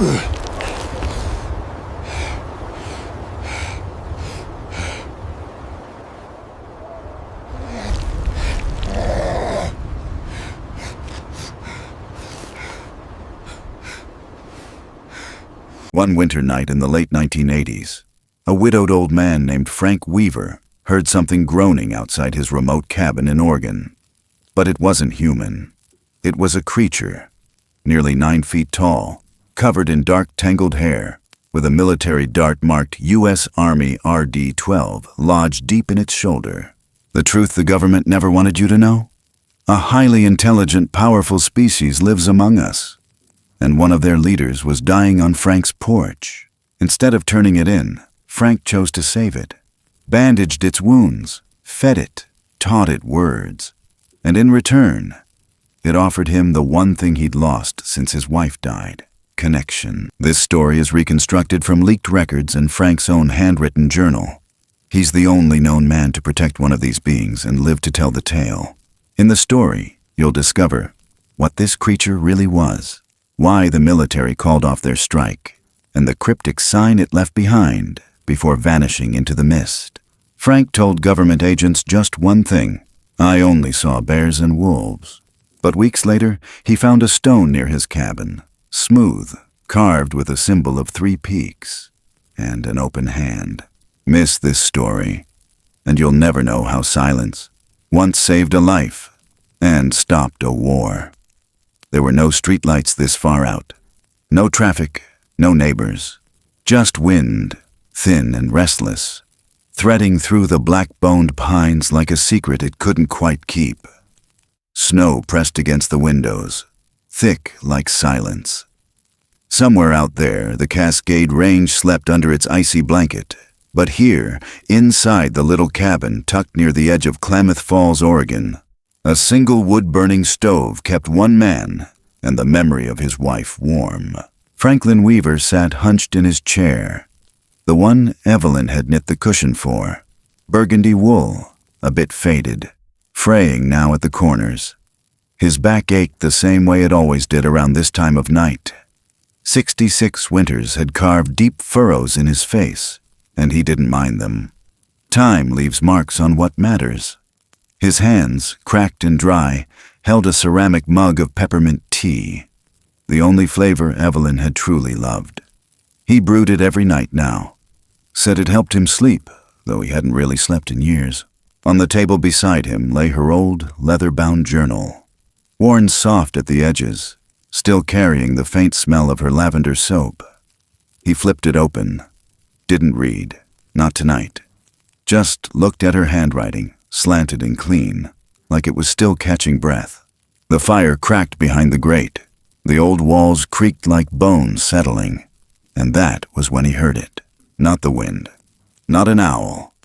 One winter night in the late 1980s, a widowed old man named Frank Weaver heard something groaning outside his remote cabin in Oregon. But it wasn't human. It was a creature, nearly 9 feet tall, covered in dark tangled hair, with a military dart marked U.S. Army RD-12 lodged deep in its shoulder. The truth the government never wanted you to know? A highly intelligent, powerful species lives among us, and one of their leaders was dying on Frank's porch. Instead of turning it in, Frank chose to save it, bandaged its wounds, fed it, taught it words, and in return, it offered him the one thing he'd lost since his wife died: connection. This story is reconstructed from leaked records and Frank's own handwritten journal. He's the only known man to protect one of these beings and live to tell the tale. In the story, you'll discover what this creature really was, why the military called off their strike, and the cryptic sign it left behind before vanishing into the mist. Frank told government agents just one thing: "I only saw bears and wolves." But weeks later, he found a stone near his cabin, smooth, carved with a symbol of 3 peaks, and an open hand. Miss this story, and you'll never know how silence once saved a life and stopped a war. There were no streetlights this far out, no traffic, no neighbors, just wind, thin and restless, threading through the black-boned pines like a secret it couldn't quite keep. Snow pressed against the windows, thick like silence. Somewhere out there, the Cascade Range slept under its icy blanket, but here, inside the little cabin tucked near the edge of Klamath Falls, Oregon, a single wood-burning stove kept one man and the memory of his wife warm. Franklin Weaver sat hunched in his chair, the one Evelyn had knit the cushion for, burgundy wool, a bit faded, fraying now at the corners. His back ached the same way it always did around this time of night. 66 winters had carved deep furrows in his face, and he didn't mind them. Time leaves marks on what matters. His hands, cracked and dry, held a ceramic mug of peppermint tea, the only flavor Evelyn had truly loved. He brewed it every night now, said it helped him sleep, though he hadn't really slept in years. On the table beside him lay her old, leather-bound journal, worn soft at the edges, still carrying the faint smell of her lavender soap. He flipped it open, didn't read, not tonight, just looked at her handwriting, slanted and clean, like it was still catching breath. The fire cracked behind the grate. The old walls creaked like bones settling, and that was when he heard it. Not the wind, not an owl,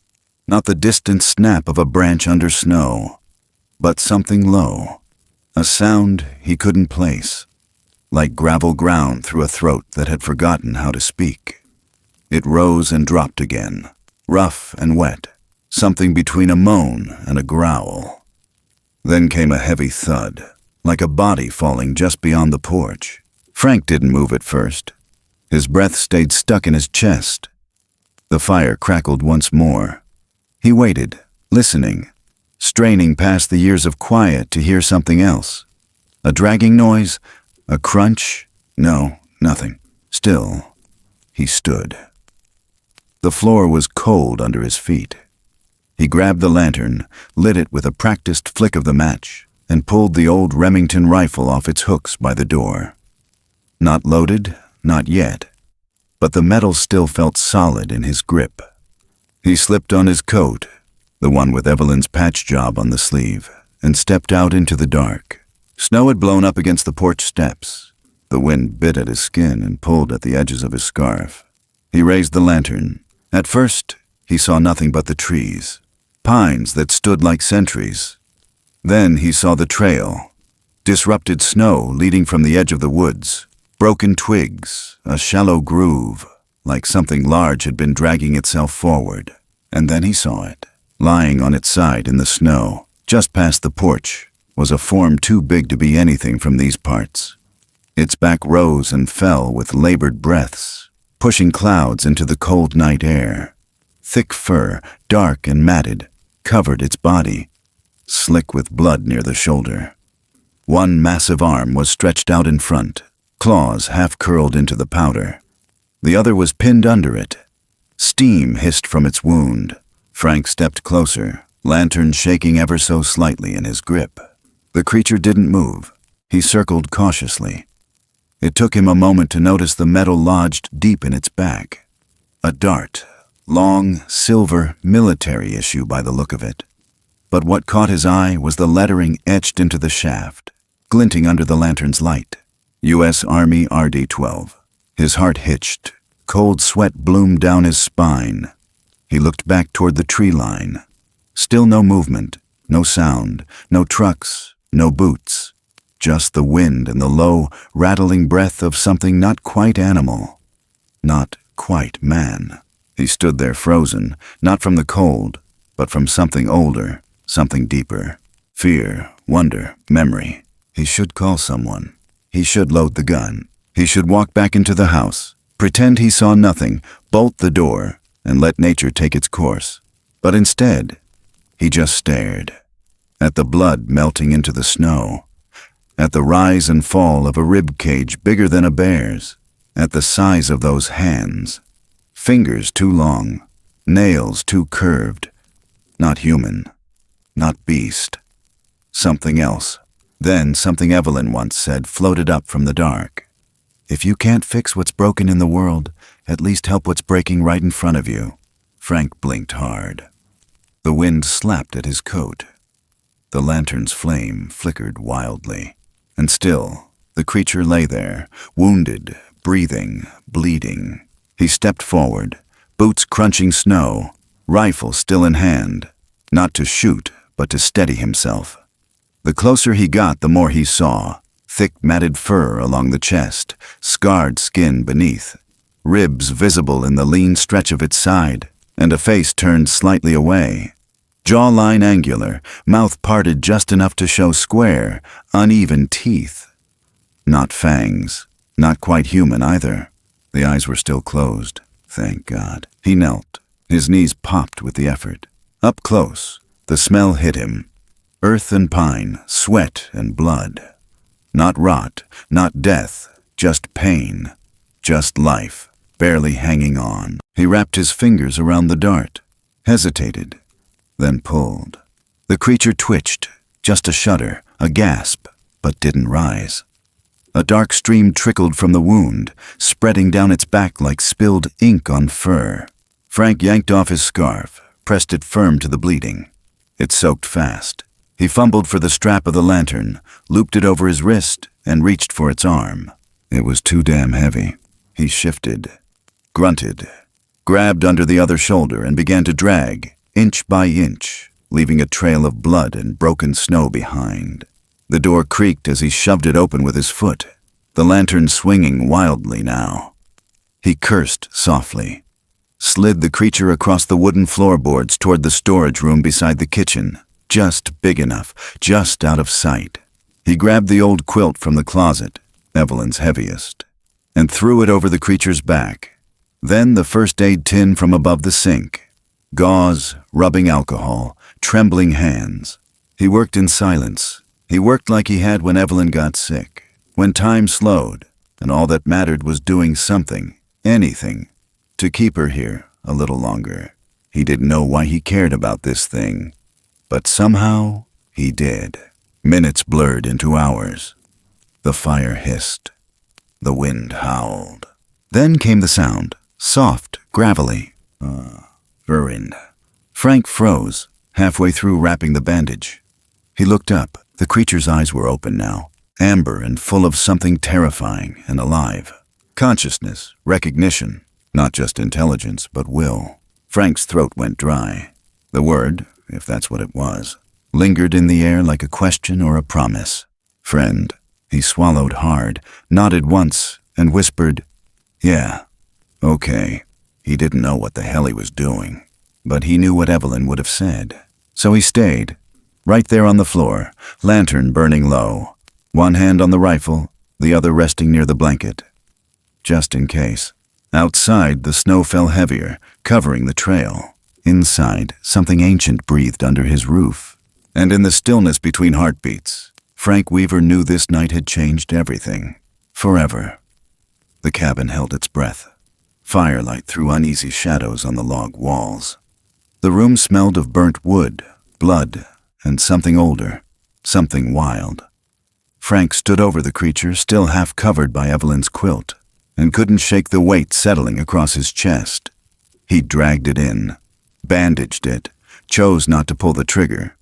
not the distant snap of a branch under snow, but something low, a sound he couldn't place, like gravel ground through a throat that had forgotten how to speak. It rose and dropped again, rough and wet, something between a moan and a growl. Then came a heavy thud, like a body falling just beyond the porch. Frank didn't move at first. His breath stayed stuck in his chest. The fire crackled once more. He waited, listening, straining past the years of quiet to hear something else. A dragging noise, a crunch. No, nothing. Still, he stood. The floor was cold under his feet. He grabbed the lantern, lit it with a practiced flick of the match, and pulled the old Remington rifle off its hooks by the door. Not loaded, not yet, but the metal still felt solid in his grip. He slipped on his coat, the one with Evelyn's patch job on the sleeve, and stepped out into the dark. Snow had blown up against the porch steps. The wind bit at his skin and pulled at the edges of his scarf. He raised the lantern. At first, he saw nothing but the trees, pines that stood like sentries. Then he saw the trail, disrupted snow leading from the edge of the woods, broken twigs, a shallow groove, like something large had been dragging itself forward. And then he saw it. Lying on its side in the snow, just past the porch, was a form too big to be anything from these parts. Its back rose and fell with labored breaths, pushing clouds into the cold night air. Thick fur, dark and matted, covered its body, slick with blood near the shoulder. One massive arm was stretched out in front, claws half curled into the powder. The other was pinned under it. Steam hissed from its wound. Frank stepped closer, lantern shaking ever so slightly in his grip. The creature didn't move. He circled cautiously. It took him a moment to notice the metal lodged deep in its back. A dart, long, silver, military issue by the look of it. But what caught his eye was the lettering etched into the shaft, glinting under the lantern's light. U.S. Army RD-12. His heart hitched. Cold sweat bloomed down his spine. He looked back toward the tree line. Still no movement, no sound, no trucks, no boots. Just the wind and the low, rattling breath of something not quite animal, not quite man. He stood there frozen, not from the cold, but from something older, something deeper. Fear, wonder, memory. He should call someone. He should load the gun. He should walk back into the house, pretend he saw nothing, bolt the door, and let nature take its course. But instead, he just stared. At the blood melting into the snow. At the rise and fall of a rib cage bigger than a bear's. At the size of those hands. Fingers too long. Nails too curved. Not human. Not beast. Something else. Then something Evelyn once said floated up from the dark. If you can't fix what's broken in the world, at least help what's breaking right in front of you. Frank blinked hard. The wind slapped at his coat. The lantern's flame flickered wildly. And still, the creature lay there, wounded, breathing, bleeding. He stepped forward, boots crunching snow, rifle still in hand, not to shoot, but to steady himself. The closer he got, the more he saw. Thick matted fur along the chest, scarred skin beneath, ribs visible in the lean stretch of its side, and a face turned slightly away. Jawline angular, mouth parted just enough to show square, uneven teeth. Not fangs, not quite human either. The eyes were still closed, thank God. He knelt. His knees popped with the effort. Up close, the smell hit him. Earth and pine, sweat and blood. Not rot, not death, just pain, just life, barely hanging on. He wrapped his fingers around the dart, hesitated, then pulled. The creature twitched, just a shudder, a gasp, but didn't rise. A dark stream trickled from the wound, spreading down its back like spilled ink on fur. Frank yanked off his scarf, pressed it firm to the bleeding. It soaked fast. He fumbled for the strap of the lantern, looped it over his wrist, and reached for its arm. It was too damn heavy. He shifted, grunted, grabbed under the other shoulder and began to drag, inch by inch, leaving a trail of blood and broken snow behind. The door creaked as he shoved it open with his foot, the lantern swinging wildly now. He cursed softly, slid the creature across the wooden floorboards toward the storage room beside the kitchen, just big enough, just out of sight. He grabbed the old quilt from the closet, Evelyn's heaviest, and threw it over the creature's back. Then the first aid tin from above the sink. Gauze, rubbing alcohol, trembling hands. He worked in silence. He worked like he had when Evelyn got sick, when time slowed, and all that mattered was doing something, anything, to keep her here a little longer. He didn't know why he cared about this thing, but somehow he did. Minutes blurred into hours. The fire hissed. The wind howled. Then came the sound, soft, gravelly. Verwind. Frank froze, halfway through wrapping the bandage. He looked up. The creature's eyes were open now, amber and full of something terrifying and alive. Consciousness, recognition, not just intelligence, but will. Frank's throat went dry. The word, if that's what it was, lingered in the air like a question or a promise. Friend. He swallowed hard, nodded once, and whispered, "Yeah, okay." He didn't know what the hell he was doing, but he knew what Evelyn would have said. So he stayed, right there on the floor, lantern burning low, one hand on the rifle, the other resting near the blanket, just in case. Outside, the snow fell heavier, covering the trail. Inside, something ancient breathed under his roof. And in the stillness between heartbeats, Frank Weaver knew this night had changed everything. Forever. The cabin held its breath. Firelight threw uneasy shadows on the log walls. The room smelled of burnt wood, blood, and something older, something wild. Frank stood over the creature, still half covered by Evelyn's quilt, and couldn't shake the weight settling across his chest. He dragged it in, bandaged it, chose not to pull the trigger.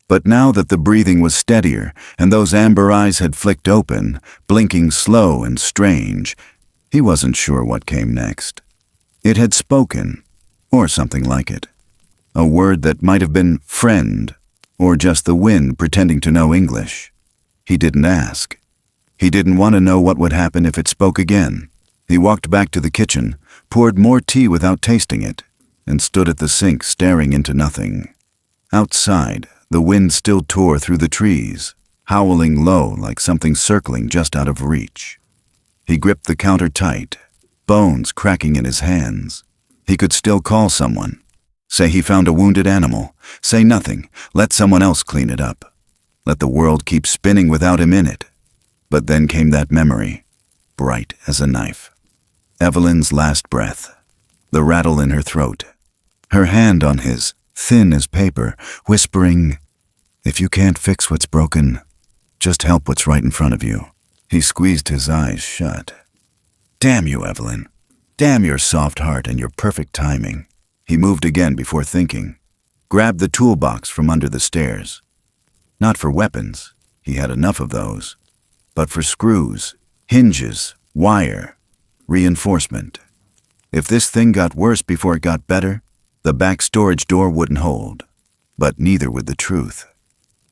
But now that the breathing was steadier and those amber eyes had flicked open, blinking slow and strange, he wasn't sure what came next. It had spoken, or something like it. A word that might have been friend, or just the wind pretending to know English. He didn't ask. He didn't want to know what would happen if it spoke again. He walked back to the kitchen, poured more tea without tasting it, and stood at the sink staring into nothing. Outside, the wind still tore through the trees, howling low like something circling just out of reach. He gripped the counter tight, bones cracking in his hands. He could still call someone. Say he found a wounded animal. Say nothing. Let someone else clean it up. Let the world keep spinning without him in it. But then came that memory, bright as a knife. Evelyn's last breath, the rattle in her throat, her hand on his, thin as paper, whispering, "If you can't fix what's broken, just help what's right in front of you." He squeezed his eyes shut. Damn you, Evelyn. Damn your soft heart and your perfect timing. He moved again before thinking, grabbed the toolbox from under the stairs. Not for weapons, he had enough of those, but for screws, hinges, wire, reinforcement. If this thing got worse before it got better, the back storage door wouldn't hold. But neither would the truth.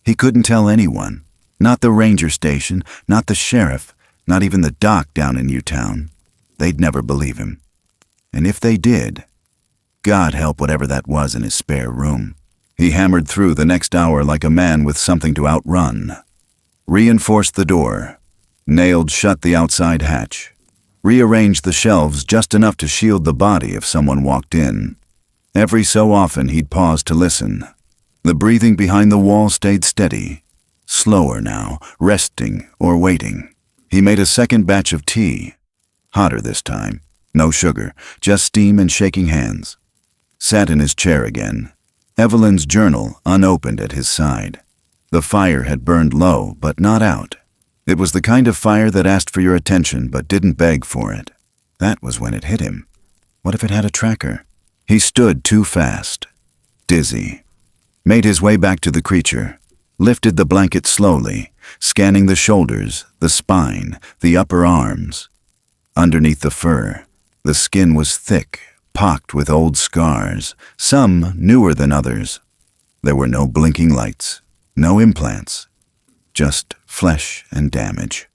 He couldn't tell anyone, not the ranger station, not the sheriff, not even the doc down in Newtown. They'd never believe him. And if they did, God help whatever that was in his spare room. He hammered through the next hour like a man with something to outrun. Reinforced the door, nailed shut the outside hatch, rearranged the shelves just enough to shield the body if someone walked in. Every so often he'd pause to listen. The breathing behind the wall stayed steady, slower now, resting or waiting. He made a second batch of tea, hotter this time, no sugar, just steam and shaking hands. Sat in his chair again, Evelyn's journal unopened at his side. The fire had burned low, but not out. It was the kind of fire that asked for your attention but didn't beg for it. That was when it hit him. What if it had a tracker? He stood too fast, dizzy. Made his way back to the creature, lifted the blanket slowly, scanning the shoulders, the spine, the upper arms. Underneath the fur, the skin was thick, pocked with old scars, some newer than others. There were no blinking lights, no implants, just flesh and damage.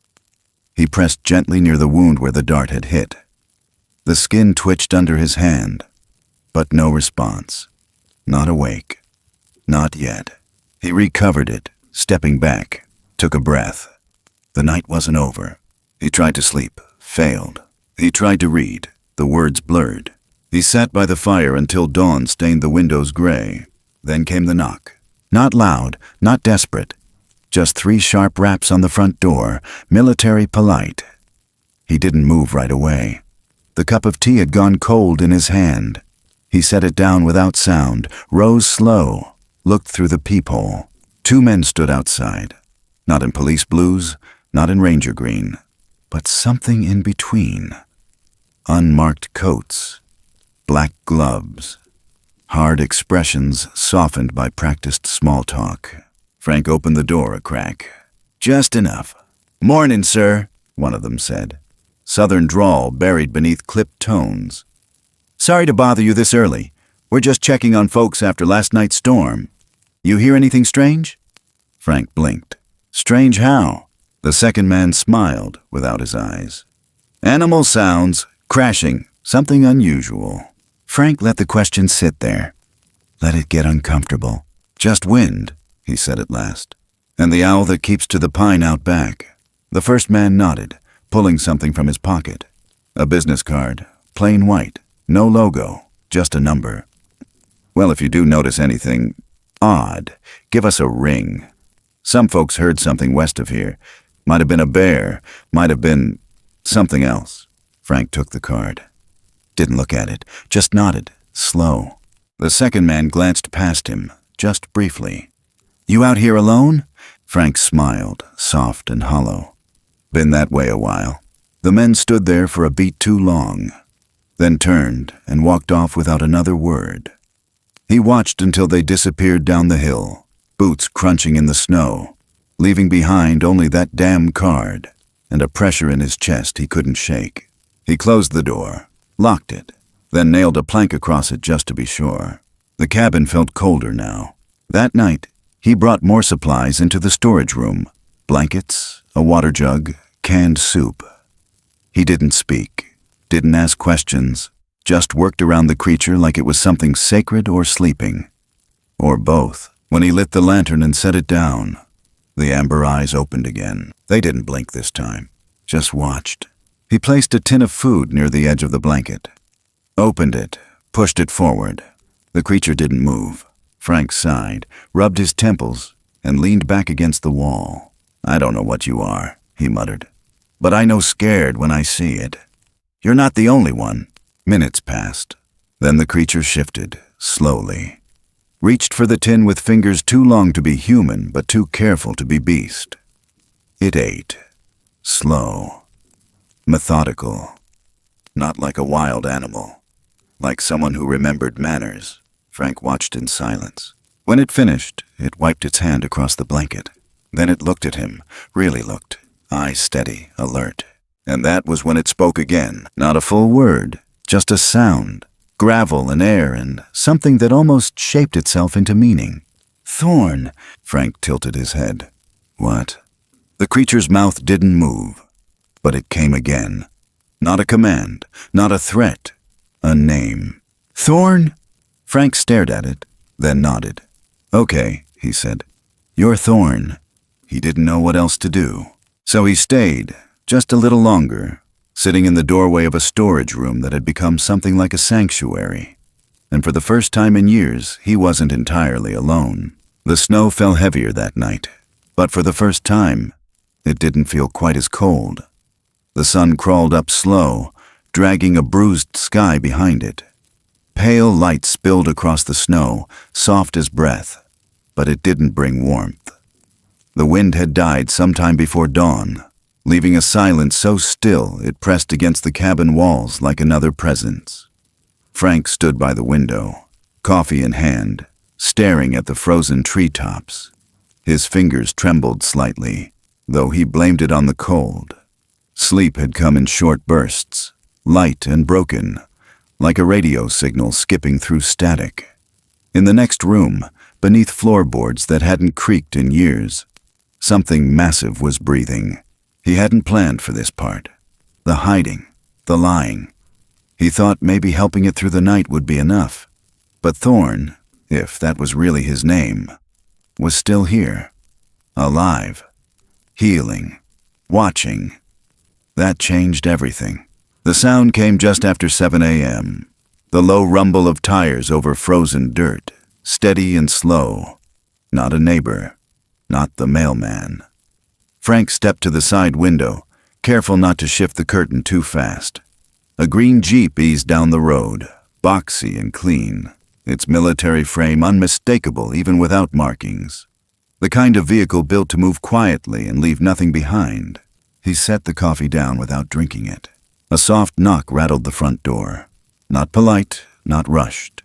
He pressed gently near the wound where the dart had hit. The skin twitched under his hand, but no response. Not awake. Not yet. He recovered it, stepping back, took a breath. The night wasn't over. He tried to sleep, failed. He tried to read, the words blurred. He sat by the fire until dawn stained the windows gray. Then came the knock. Not loud, not desperate. Just 3 sharp raps on the front door, military polite. He didn't move right away. The cup of tea had gone cold in his hand. He set it down without sound, rose slow, looked through the peephole. 2 men stood outside. Not in police blues, not in ranger green, but something in between. Unmarked coats, black gloves, hard expressions softened by practiced small talk. Frank opened the door a crack. Just enough. "Mornin', sir," one of them said. Southern drawl buried beneath clipped tones. "Sorry to bother you this early. We're just checking on folks after last night's storm. You hear anything strange?" Frank blinked. "Strange how?" The second man smiled without his eyes. "Animal sounds, crashing, something unusual." Frank let the question sit there. Let it get uncomfortable. "Just wind," he said at last. "And the owl that keeps to the pine out back. The first man nodded, pulling something from his pocket. A business card, plain white, no logo, just a number. Well, if you do notice anything odd, give us a ring. Some folks heard something west of here. Might have been a bear, might have been something else. Frank took the card. Didn't look at it, just nodded, slow. The second man glanced past him, just briefly. You out here alone? Frank smiled, soft and hollow. Been that way a while. The men stood there for a beat too long, then turned and walked off without another word. He watched until they disappeared down the hill, boots crunching in the snow, leaving behind only that damn card and a pressure in his chest he couldn't shake. He closed the door, locked it, then nailed a plank across it just to be sure. The cabin felt colder now. That night, he brought more supplies into the storage room, blankets, a water jug, canned soup. He didn't speak, didn't ask questions, just worked around the creature like it was something sacred or sleeping. Or both. When he lit the lantern and set it down, the amber eyes opened again. They didn't blink this time, just watched. He placed a tin of food near the edge of the blanket, opened it, pushed it forward. The creature didn't move. Frank sighed, rubbed his temples, and leaned back against the wall. I don't know what you are, he muttered, but I know scared when I see it. You're not the only one. Minutes passed. Then the creature shifted, slowly. Reached for the tin with fingers too long to be human, but too careful to be beast. It ate. Slow. Methodical. Not like a wild animal. Like someone who remembered manners. Frank watched in silence. When it finished, it wiped its hand across the blanket. Then it looked at him, really looked, eyes steady, alert. And that was when it spoke again. Not a full word, just a sound, gravel and air and something that almost shaped itself into meaning. Thorn, Frank tilted his head. What? The creature's mouth didn't move, but it came again. Not a command, not a threat, a name. Thorn? Frank stared at it, then nodded. Okay, he said. You're Thorn. He didn't know what else to do. So he stayed, just a little longer, sitting in the doorway of a storage room that had become something like a sanctuary. And for the first time in years, he wasn't entirely alone. The snow fell heavier that night, but for the first time, it didn't feel quite as cold. The sun crawled up slow, dragging a bruised sky behind it. Pale light spilled across the snow, soft as breath, but it didn't bring warmth. The wind had died sometime before dawn, leaving a silence so still it pressed against the cabin walls like another presence. Frank stood by the window, coffee in hand, staring at the frozen treetops. His fingers trembled slightly, though he blamed it on the cold. Sleep had come in short bursts, light and broken, like a radio signal skipping through static. In the next room, beneath floorboards that hadn't creaked in years, something massive was breathing. He hadn't planned for this part. The hiding, the lying. He thought maybe helping it through the night would be enough. But Thorn, if that was really his name, was still here. Alive. Healing. Watching. That changed everything. The sound came just after 7 a.m. The low rumble of tires over frozen dirt, steady and slow. Not a neighbor. Not the mailman. Frank stepped to the side window, careful not to shift the curtain too fast. A green Jeep eased down the road, boxy and clean, its military frame unmistakable even without markings. The kind of vehicle built to move quietly and leave nothing behind. He set the coffee down without drinking it. A soft knock rattled the front door. Not polite, not rushed.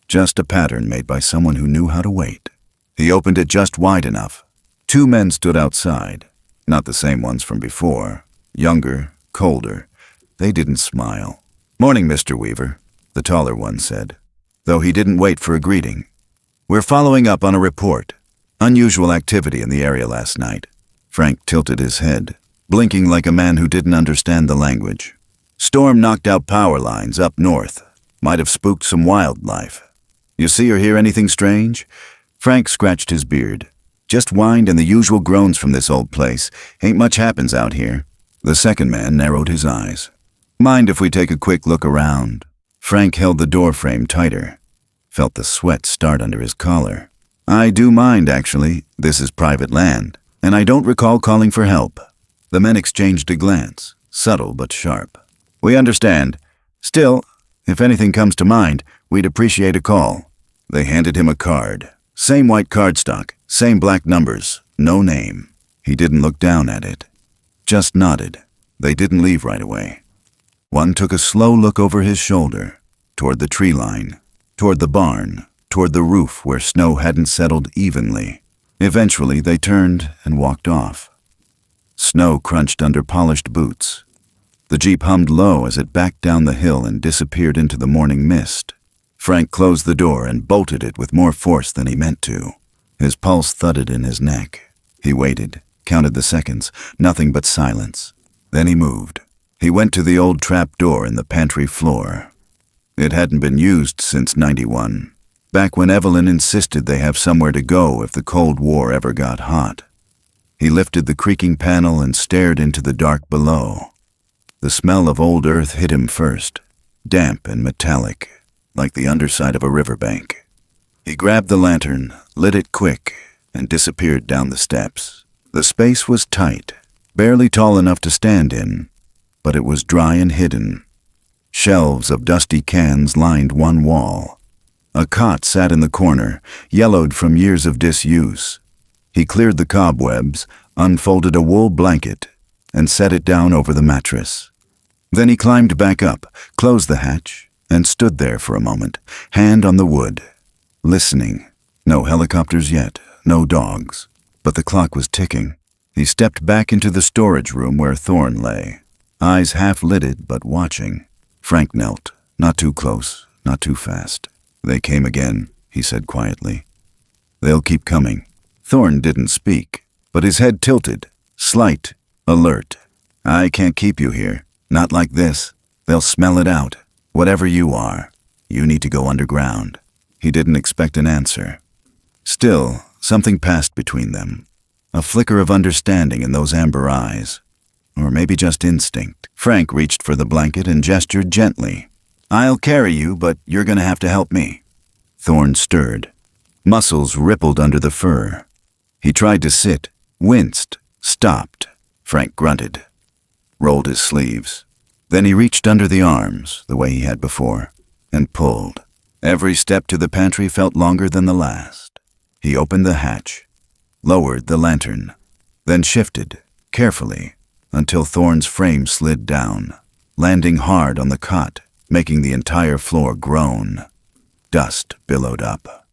Just a pattern made by someone who knew how to wait. He opened it just wide enough. 2 men stood outside. Not the same ones from before. Younger, colder. They didn't smile. "Morning, Mr. Weaver," the taller one said, though he didn't wait for a greeting. "We're following up on a report. Unusual activity in the area last night." Frank tilted his head, blinking like a man who didn't understand the language. "Storm knocked out power lines up north. Might have spooked some wildlife. You see or hear anything strange?" Frank scratched his beard. Just whined and the usual groans from this old place. Ain't much happens out here." The second man narrowed his eyes. "Mind if we take a quick look around?" Frank held the door frame tighter. Felt the sweat start under his collar. "I do mind, actually. This is private land, and I don't recall calling for help." The men exchanged a glance, subtle but sharp. "We understand. Still, if anything comes to mind, we'd appreciate a call." They handed him a card. Same white cardstock, same black numbers, no name. He didn't look down at it. Just nodded. They didn't leave right away. One took a slow look over his shoulder, toward the tree line, toward the barn, toward the roof where snow hadn't settled evenly. Eventually, they turned and walked off. Snow crunched under polished boots. The Jeep hummed low as it backed down the hill and disappeared into the morning mist. Frank closed the door and bolted it with more force than he meant to. His pulse thudded in his neck. He waited, counted the seconds, nothing but silence. Then he moved. He went to the old trap door in the pantry floor. It hadn't been used since '91, back when Evelyn insisted they have somewhere to go if the Cold War ever got hot. He lifted the creaking panel and stared into the dark below. The smell of old earth hit him first, damp and metallic, like the underside of a riverbank. He grabbed the lantern, lit it quick, and disappeared down the steps. The space was tight, barely tall enough to stand in, but it was dry and hidden. Shelves of dusty cans lined one wall. A cot sat in the corner, yellowed from years of disuse. He cleared the cobwebs, unfolded a wool blanket, and set it down over the mattress. Then he climbed back up, closed the hatch, and stood there for a moment, hand on the wood, listening. No helicopters yet, no dogs, but the clock was ticking. He stepped back into the storage room where Thorn lay, eyes half-lidded but watching. Frank knelt, not too close, not too fast. "They came again," he said quietly. "They'll keep coming." Thorn didn't speak, but his head tilted, slight, alert. "I can't keep you here, not like this. They'll smell it out. Whatever you are, you need to go underground." He didn't expect an answer. Still, something passed between them. A flicker of understanding in those amber eyes. Or maybe just instinct. Frank reached for the blanket and gestured gently. "I'll carry you, but you're gonna have to help me." Thorn stirred. Muscles rippled under the fur. He tried to sit, winced, stopped. Frank grunted, rolled his sleeves. Then he reached under the arms, the way he had before, and pulled. Every step to the pantry felt longer than the last. He opened the hatch, lowered the lantern, then shifted, carefully, until Thorn's frame slid down, landing hard on the cot, making the entire floor groan. Dust billowed up.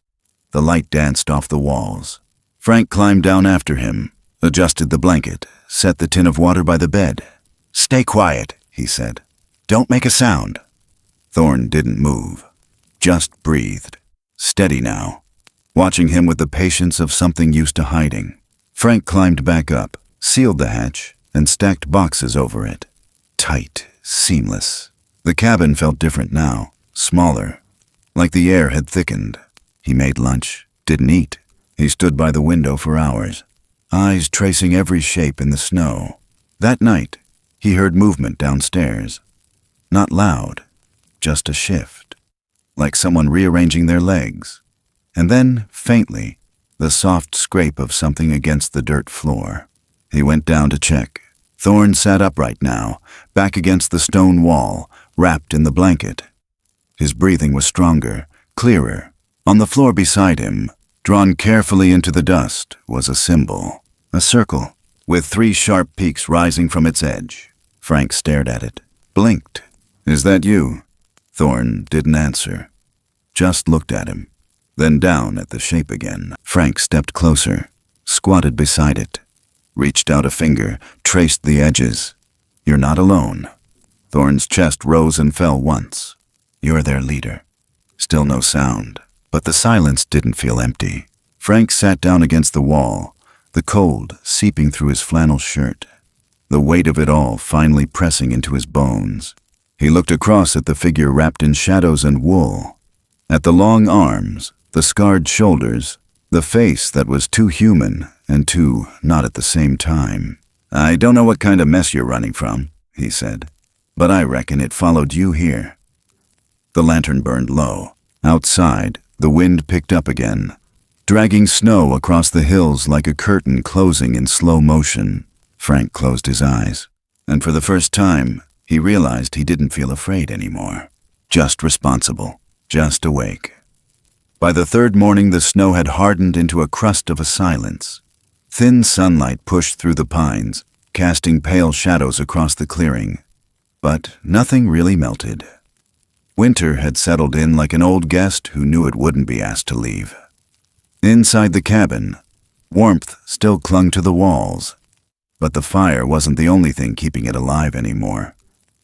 The light danced off the walls. Frank climbed down after him, adjusted the blanket, set the tin of water by the bed. "Stay quiet," he said. "Don't make a sound." Thorn didn't move, just breathed. Steady now, watching him with the patience of something used to hiding. Frank climbed back up, sealed the hatch, and stacked boxes over it. Tight, seamless. The cabin felt different now, smaller, like the air had thickened. He made lunch, didn't eat. He stood by the window for hours, eyes tracing every shape in the snow. That night, he heard movement downstairs. Not loud, just a shift, like someone rearranging their legs. And then, faintly, the soft scrape of something against the dirt floor. He went down to check. Thorn sat upright now, back against the stone wall, wrapped in the blanket. His breathing was stronger, clearer. On the floor beside him, drawn carefully into the dust, was a symbol. A circle, with 3 sharp peaks rising from its edge. Frank stared at it, blinked. "Is that you?" Thorn didn't answer, just looked at him, then down at the shape again. Frank stepped closer, squatted beside it, reached out a finger, traced the edges. "You're not alone." Thorn's chest rose and fell once. "You're their leader." Still no sound, but the silence didn't feel empty. Frank sat down against the wall, the cold seeping through his flannel shirt, the weight of it all finally pressing into his bones. He looked across at the figure wrapped in shadows and wool, at the long arms, the scarred shoulders, The face that was too human and too not at the same time. "I don't know what kind of mess you're running from," he said, "but I reckon it followed you here." The lantern burned low. Outside, the wind picked up again, dragging snow across the hills like a curtain closing in slow motion. Frank closed his eyes, and for the first time, he realized he didn't feel afraid anymore. Just responsible, just awake. By the third morning, the snow had hardened into a crust of a silence. Thin sunlight pushed through the pines, casting pale shadows across the clearing. But nothing really melted. Winter had settled in like an old guest who knew it wouldn't be asked to leave. Inside the cabin, warmth still clung to the walls, but the fire wasn't the only thing keeping it alive anymore.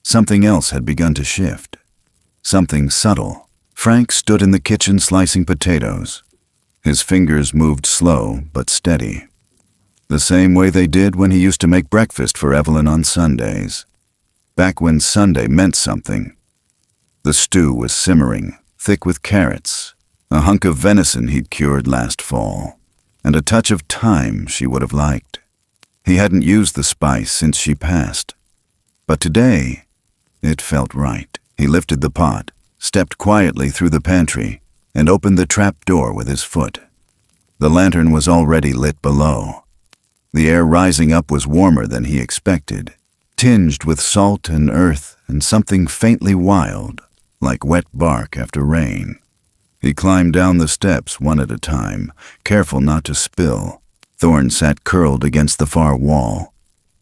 Something else had begun to shift. Something subtle. Frank stood in the kitchen slicing potatoes. His fingers moved slow but steady. The same way they did when he used to make breakfast for Evelyn on Sundays. Back when Sunday meant something. The stew was simmering, thick with carrots, a hunk of venison he'd cured last fall, and a touch of thyme she would have liked. He hadn't used the spice since she passed, but today it felt right. He lifted the pot, stepped quietly through the pantry, and opened the trap door with his foot. The lantern was already lit below. The air rising up was warmer than he expected, tinged with salt and earth and something faintly wild, like wet bark after rain. He climbed down the steps one at a time, careful not to spill. Thorn sat curled against the far wall,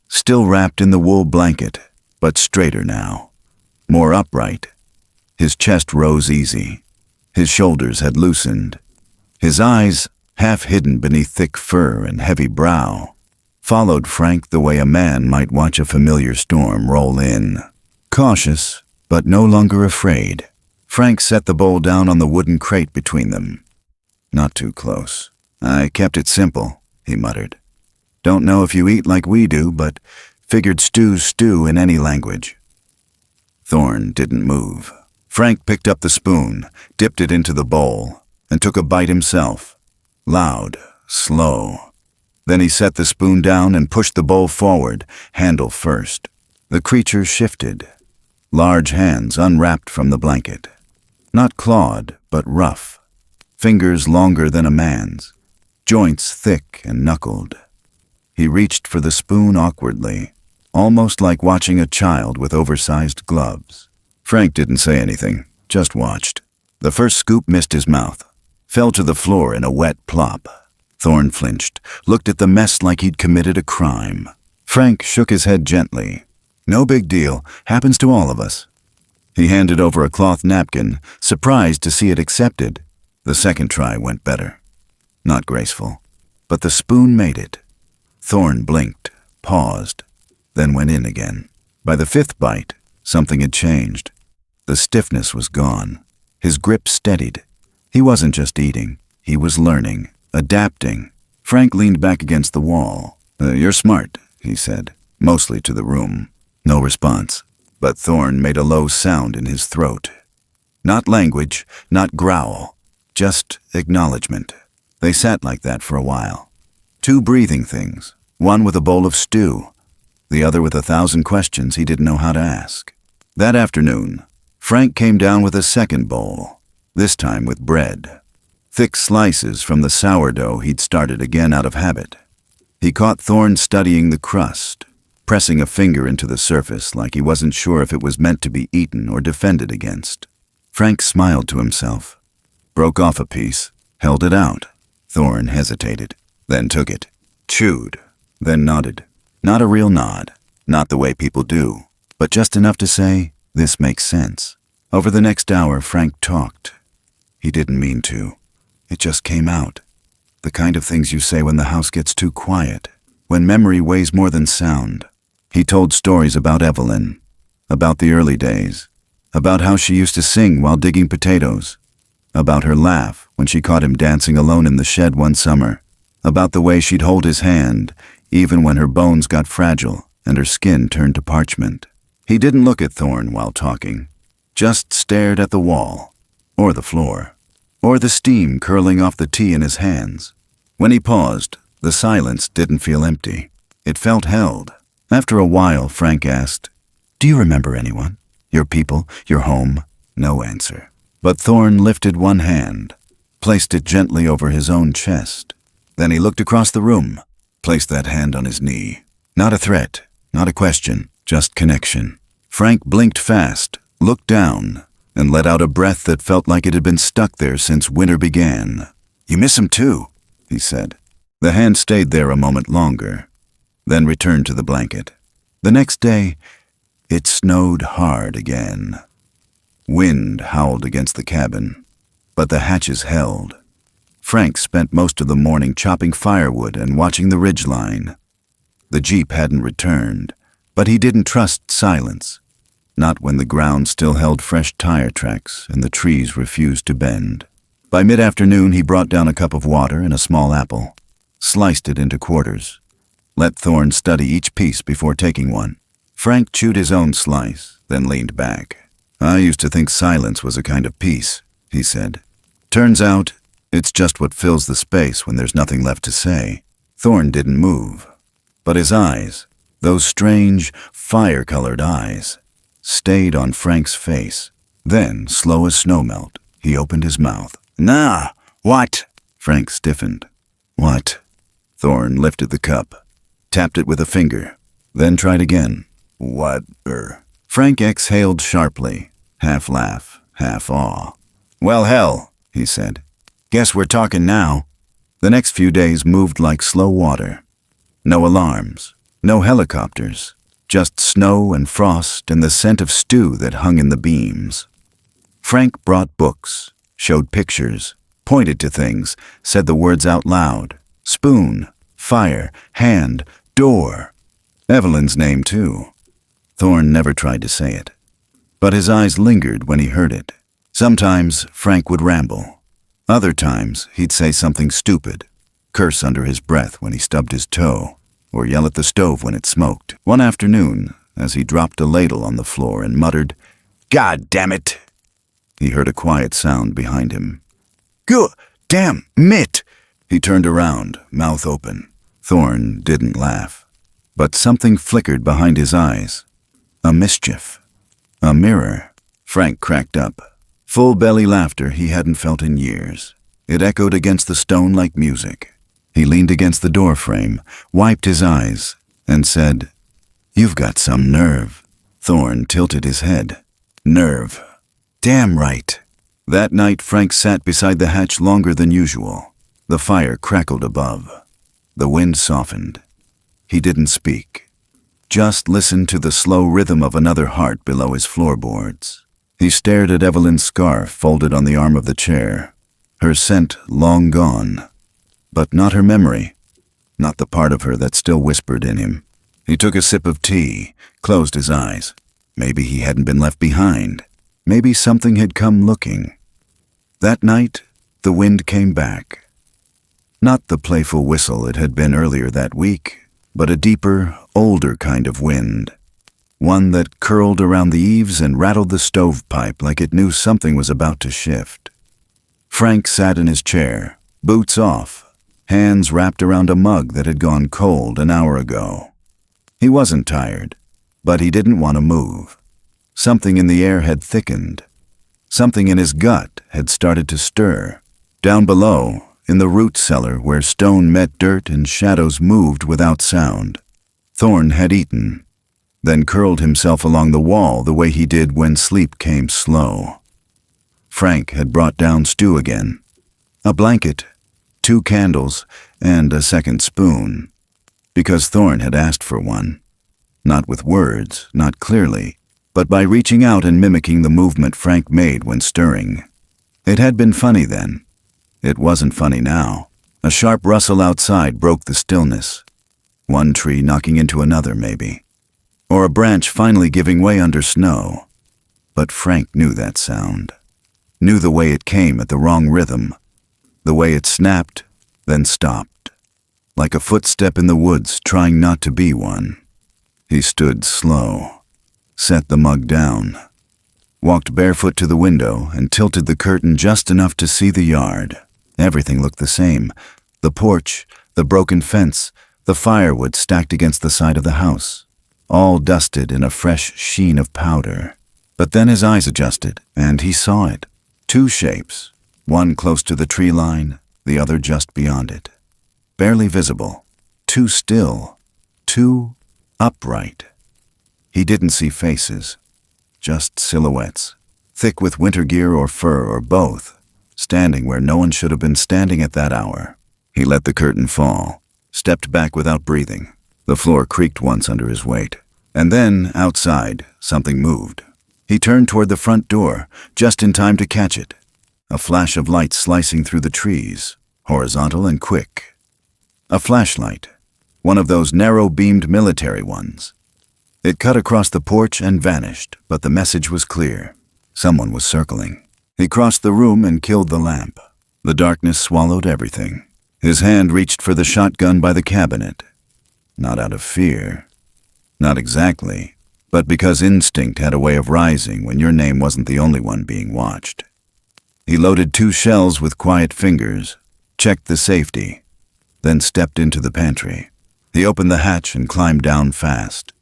still wrapped in the wool blanket, but straighter now, more upright. His chest rose easy. His shoulders had loosened. His eyes, half hidden beneath thick fur and heavy brow, followed Frank the way a man might watch a familiar storm roll in. Cautious, but no longer afraid, Frank set the bowl down on the wooden crate between them. "Not too close. I kept it simple," he muttered. "Don't know if you eat like we do, but figured stew's stew in any language." Thorn didn't move. Frank picked up the spoon, dipped it into the bowl, and took a bite himself. Loud, slow. Then he set the spoon down and pushed the bowl forward, handle first. The creature shifted. Large hands unwrapped from the blanket. Not clawed, but rough. Fingers longer than a man's. Joints thick and knuckled. He reached for the spoon awkwardly, almost like watching a child with oversized gloves. Frank didn't say anything, just watched. The first scoop missed his mouth, fell to the floor in a wet plop. Thorn flinched, looked at the mess like he'd committed a crime. Frank shook his head gently. "No big deal, happens to all of us." He handed over a cloth napkin, surprised to see it accepted. The second try went better. Not graceful, but the spoon made it. Thorn blinked, paused, then went in again. By the fifth bite, something had changed. The stiffness was gone. His grip steadied. He wasn't just eating, he was learning, adapting. Frank leaned back against the wall. "You're smart," he said, mostly to the room. No response, but Thorn made a low sound in his throat. Not language, not growl, just acknowledgement. They sat like that for a while. Two breathing things, one with a bowl of stew, the other with 1,000 questions he didn't know how to ask. That afternoon, Frank came down with a second bowl, this time with bread. Thick slices from the sourdough he'd started again out of habit. He caught Thorn studying the crust, pressing a finger into the surface like he wasn't sure if it was meant to be eaten or defended against. Frank smiled to himself, broke off a piece, held it out. Thorn hesitated, then took it, chewed, then nodded. Not a real nod, not the way people do, but just enough to say, "This makes sense." Over the next hour, Frank talked. He didn't mean to. It just came out. The kind of things you say when the house gets too quiet, when memory weighs more than sound. He told stories about Evelyn, about the early days, about how she used to sing while digging potatoes, about her laugh when she caught him dancing alone in the shed one summer, about the way she'd hold his hand even when her bones got fragile and her skin turned to parchment. He didn't look at Thorn while talking, just stared at the wall, or the floor, or the steam curling off the tea in his hands. When he paused, the silence didn't feel empty. It felt held. After a while, Frank asked, "Do you remember anyone? Your people? Your home?" No answer. But Thorn lifted one hand, placed it gently over his own chest. Then he looked across the room, placed that hand on his knee. Not a threat, not a question, just connection. Frank blinked fast, looked down, and let out a breath that felt like it had been stuck there since winter began. "You miss him too," he said. The hand stayed there a moment longer, then returned to the blanket. The next day, it snowed hard again. Wind howled against the cabin, but the hatches held. Frank spent most of the morning chopping firewood and watching the ridgeline. The Jeep hadn't returned, but he didn't trust silence, not when the ground still held fresh tire tracks and the trees refused to bend. By mid-afternoon, he brought down a cup of water and a small apple, sliced it into quarters, let Thorn study each piece before taking one. Frank chewed his own slice, then leaned back. "I used to think silence was a kind of peace," he said. "Turns out, it's just what fills the space when there's nothing left to say." Thorn didn't move, but his eyes, those strange, fire-colored eyes, stayed on Frank's face. Then, slow as snowmelt, he opened his mouth. "Nah, what?" Frank stiffened. "What?" Thorn lifted the cup, tapped it with a finger, then tried again. "What, Frank exhaled sharply, half laugh, half awe. "Well, hell," he said. "Guess we're talking now." The next few days moved like slow water. No alarms, no helicopters, just snow and frost and the scent of stew that hung in the beams. Frank brought books, showed pictures, pointed to things, said the words out loud. Spoon, fire, hand, door. Evelyn's name, too. Thorn never tried to say it, but his eyes lingered when he heard it. Sometimes Frank would ramble. Other times he'd say something stupid, curse under his breath when he stubbed his toe, or yell at the stove when it smoked. One afternoon, as he dropped a ladle on the floor and muttered, "God damn it!" he heard a quiet sound behind him. "Go, damn, mitt!" He turned around, mouth open. Thorn didn't laugh, but something flickered behind his eyes. A mischief. A mirror. Frank cracked up. Full belly laughter he hadn't felt in years. It echoed against the stone like music. He leaned against the door frame, wiped his eyes, and said, "You've got some nerve." Thorn tilted his head. "Nerve. Damn right." That night Frank sat beside the hatch longer than usual. The fire crackled above. The wind softened. He didn't speak. Just listened to the slow rhythm of another heart below his floorboards. He stared at Evelyn's scarf folded on the arm of the chair, her scent long gone, but not her memory, not the part of her that still whispered in him. He took a sip of tea, closed his eyes. Maybe he hadn't been left behind. Maybe something had come looking. That night, the wind came back. Not the playful whistle it had been earlier that week, but a deeper, older kind of wind. One that curled around the eaves and rattled the stovepipe like it knew something was about to shift. Frank sat in his chair, boots off, hands wrapped around a mug that had gone cold an hour ago. He wasn't tired, but he didn't want to move. Something in the air had thickened. Something in his gut had started to stir. Down below, in the root cellar where stone met dirt and shadows moved without sound, Thorn had eaten, then curled himself along the wall the way he did when sleep came slow. Frank had brought down stew again. A blanket, 2 candles, and a second spoon, because Thorn had asked for one. Not with words, not clearly, but by reaching out and mimicking the movement Frank made when stirring. It had been funny then. It wasn't funny now. A sharp rustle outside broke the stillness. One tree knocking into another, maybe. Or a branch finally giving way under snow. But Frank knew that sound. Knew the way it came at the wrong rhythm. The way it snapped, then stopped. Like a footstep in the woods trying not to be one. He stood slow. Set the mug down. Walked barefoot to the window and tilted the curtain just enough to see the yard. Everything looked the same. The porch, the broken fence, the firewood stacked against the side of the house, all dusted in a fresh sheen of powder. But then his eyes adjusted, and he saw it. Two shapes, one close to the tree line, the other just beyond it. Barely visible, too still, too upright. He didn't see faces, just silhouettes, thick with winter gear or fur or both, standing where no one should have been standing at that hour. He let the curtain fall, stepped back without breathing. The floor creaked once under his weight. And then, outside, something moved. He turned toward the front door, just in time to catch it. A flash of light slicing through the trees, horizontal and quick. A flashlight, one of those narrow-beamed military ones. It cut across the porch and vanished, but the message was clear. Someone was circling. He crossed the room and killed the lamp. The darkness swallowed everything. His hand reached for the shotgun by the cabinet. Not out of fear. Not exactly, but because instinct had a way of rising when your name wasn't the only one being watched. He loaded 2 shells with quiet fingers, checked the safety, then stepped into the pantry. He opened the hatch and climbed down fast.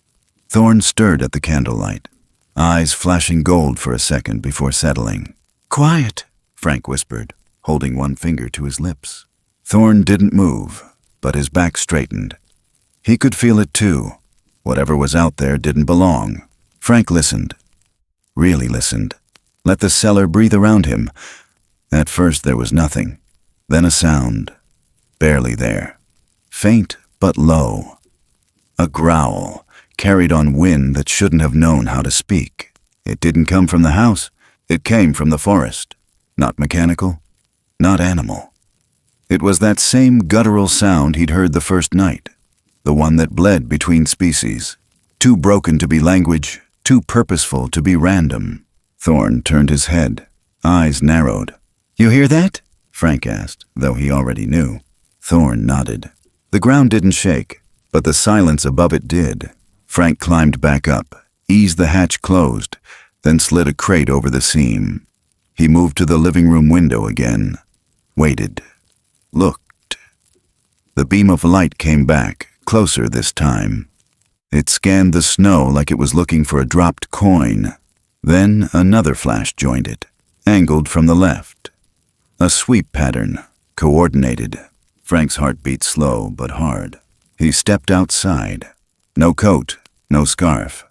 Thorn stirred at the candlelight, eyes flashing gold for a second before settling. "Quiet," Frank whispered, holding one finger to his lips. Thorn didn't move, but his back straightened. He could feel it too. Whatever was out there didn't belong. Frank listened. Really listened. Let the cellar breathe around him. At first there was nothing. Then a sound. Barely there. Faint but low. A growl, carried on wind that shouldn't have known how to speak. It didn't come from the house. It came from the forest. Not mechanical. Not animal. It was that same guttural sound he'd heard the first night. The one that bled between species, too broken to be language, too purposeful to be random. Thorn turned his head, eyes narrowed. "You hear that?" Frank asked, though he already knew. Thorn nodded. The ground didn't shake, but the silence above it did. Frank climbed back up, eased the hatch closed, then slid a crate over the seam. He moved to the living room window again, waited, looked. The beam of light came back, closer this time. It scanned the snow like it was looking for a dropped coin. Then another flash joined it, angled from the left. A sweep pattern, coordinated. Frank's heart beat slow but hard. He stepped outside. No coat, no scarf.